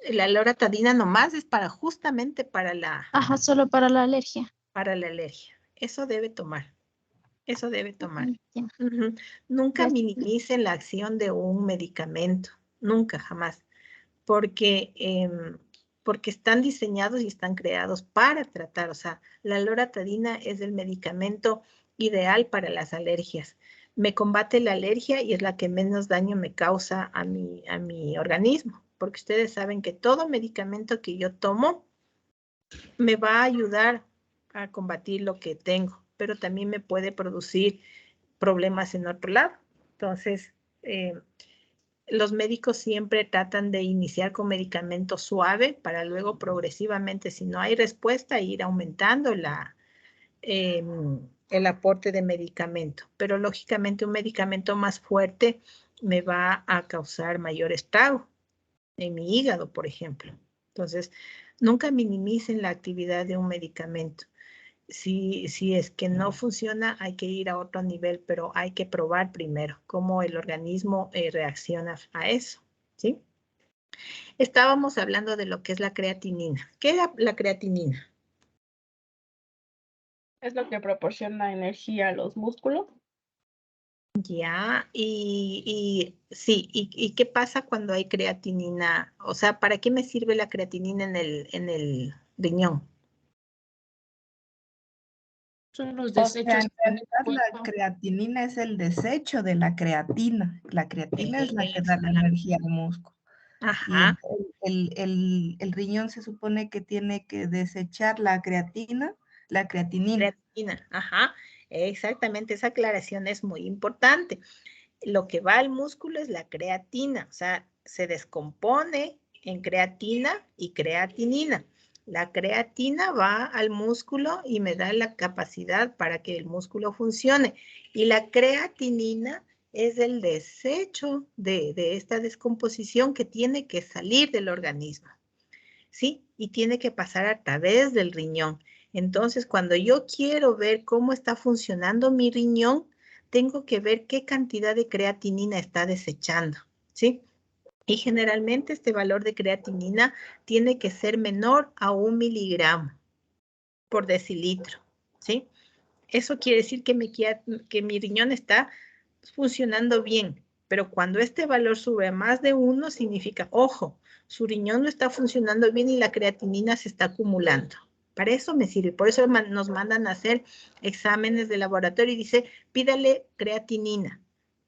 La loratadina nomás es para justamente para la Ajá, solo para la alergia. alergia. Eso debe tomar. Eso debe tomar. Ya. Ujú. Nunca Gracias. minimicen la acción de un medicamento. Nunca, jamás. Porque están diseñados y están creados para tratar. O sea, la loratadina es el medicamento ideal para las alergias. Me combate la alergia y es la que menos daño me causa a mi organismo. Porque ustedes saben que todo medicamento que yo tomo me va a ayudar a combatir lo que tengo, pero también me puede producir problemas en otro lado. Entonces, los médicos siempre tratan de iniciar con medicamento suave para luego progresivamente, si no hay respuesta, ir aumentando el aporte de medicamento. Pero lógicamente un medicamento más fuerte me va a causar mayor estrago en mi hígado, por ejemplo. Entonces, nunca minimicen la actividad de un medicamento. Si es que no funciona, hay que ir a otro nivel, pero hay que probar primero cómo el organismo reacciona a eso, ¿sí? Estábamos hablando de lo que es la creatinina. ¿Qué es la creatinina? Es lo que proporciona energía a los músculos. Ya, sí, ¿y qué pasa cuando hay creatinina? O sea, ¿para qué me sirve la creatinina en el riñón? Son los O sea, desechos. en realidad la creatinina es el desecho de la creatina. La creatina es la que da la energía al músculo. Y Ajá. el riñón se supone que tiene que desechar la creatinina. Creatinina, ajá. Exactamente, esa aclaración es muy importante. Lo que va al músculo es la creatina, o sea, se descompone en creatina y creatinina. La creatina va al músculo y me da la capacidad para que el músculo funcione. Y la creatinina es el desecho de esta descomposición que tiene que salir del organismo, ¿sí? Y tiene que pasar a través del riñón. Entonces, cuando yo quiero ver cómo está funcionando mi riñón, tengo que ver qué cantidad de creatinina está desechando, ¿sí? Y generalmente este valor de creatinina tiene que ser menor a 1 miligramo por decilitro, ¿sí? Eso quiere decir que mi riñón está funcionando bien, pero cuando este valor sube a más de 1, significa, ojo, su riñón no está funcionando bien y la creatinina se está acumulando. Para eso me sirve, por eso nos mandan a hacer exámenes de laboratorio y dice, pídale creatinina,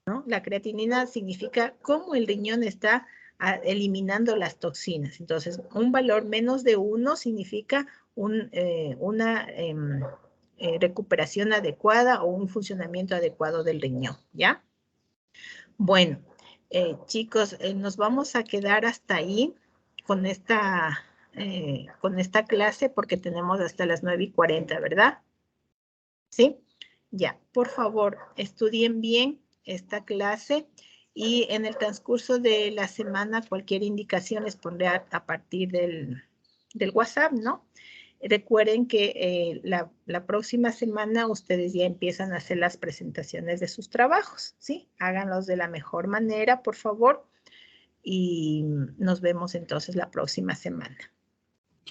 ¿no? La creatinina significa cómo el riñón está eliminando las toxinas. Entonces, un valor menos de 1 significa una recuperación adecuada o un funcionamiento adecuado del riñón, ¿ya? Bueno, chicos, nos vamos a quedar hasta ahí con esta clase porque tenemos hasta las 9:40, ¿verdad? ¿Sí? Ya, por favor, estudien bien esta clase y en el transcurso de la semana cualquier indicación les pondré a partir del WhatsApp, ¿no? Recuerden que la próxima semana ustedes ya empiezan a hacer las presentaciones de sus trabajos, ¿sí? Háganlos de la mejor manera, por favor, y nos vemos entonces la próxima semana.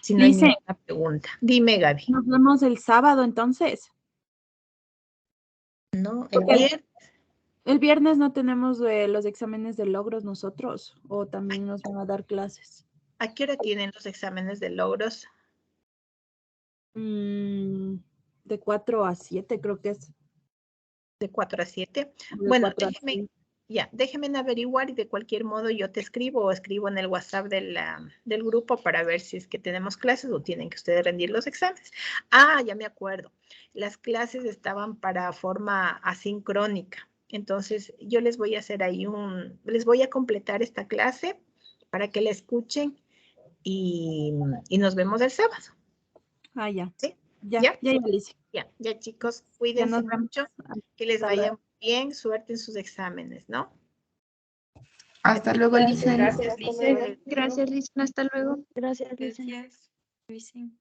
Si no hay Dice, ninguna pregunta. Dime, Gaby. nos vemos el sábado entonces. No, el Porque viernes. el viernes no tenemos los exámenes de logros nosotros, o también nos van a dar clases. ¿A qué hora tienen los exámenes de logros? De 4 a 7 creo que es. De 4 a 7. De Bueno, 4 a 7. déjenme averiguar y de cualquier modo yo te escribo o escribo en el WhatsApp del grupo para ver si es que tenemos clases o tienen que ustedes rendir los exámenes. Ah, ya me acuerdo. Las clases estaban para forma asincrónica. Entonces, yo les voy a hacer ahí les voy a completar esta clase para que la escuchen y nos vemos el sábado. Ah, ya. ¿Sí? Ya, Alicia. Ya, chicos, Ya cuídense nos vemos. mucho, que les Hasta luego. vaya bien, suerte en sus exámenes, ¿no? Hasta luego, Lisa. Gracias, Lisa. Gracias, Lisa. Hasta luego. Gracias, Lisa. Gracias, Luisín.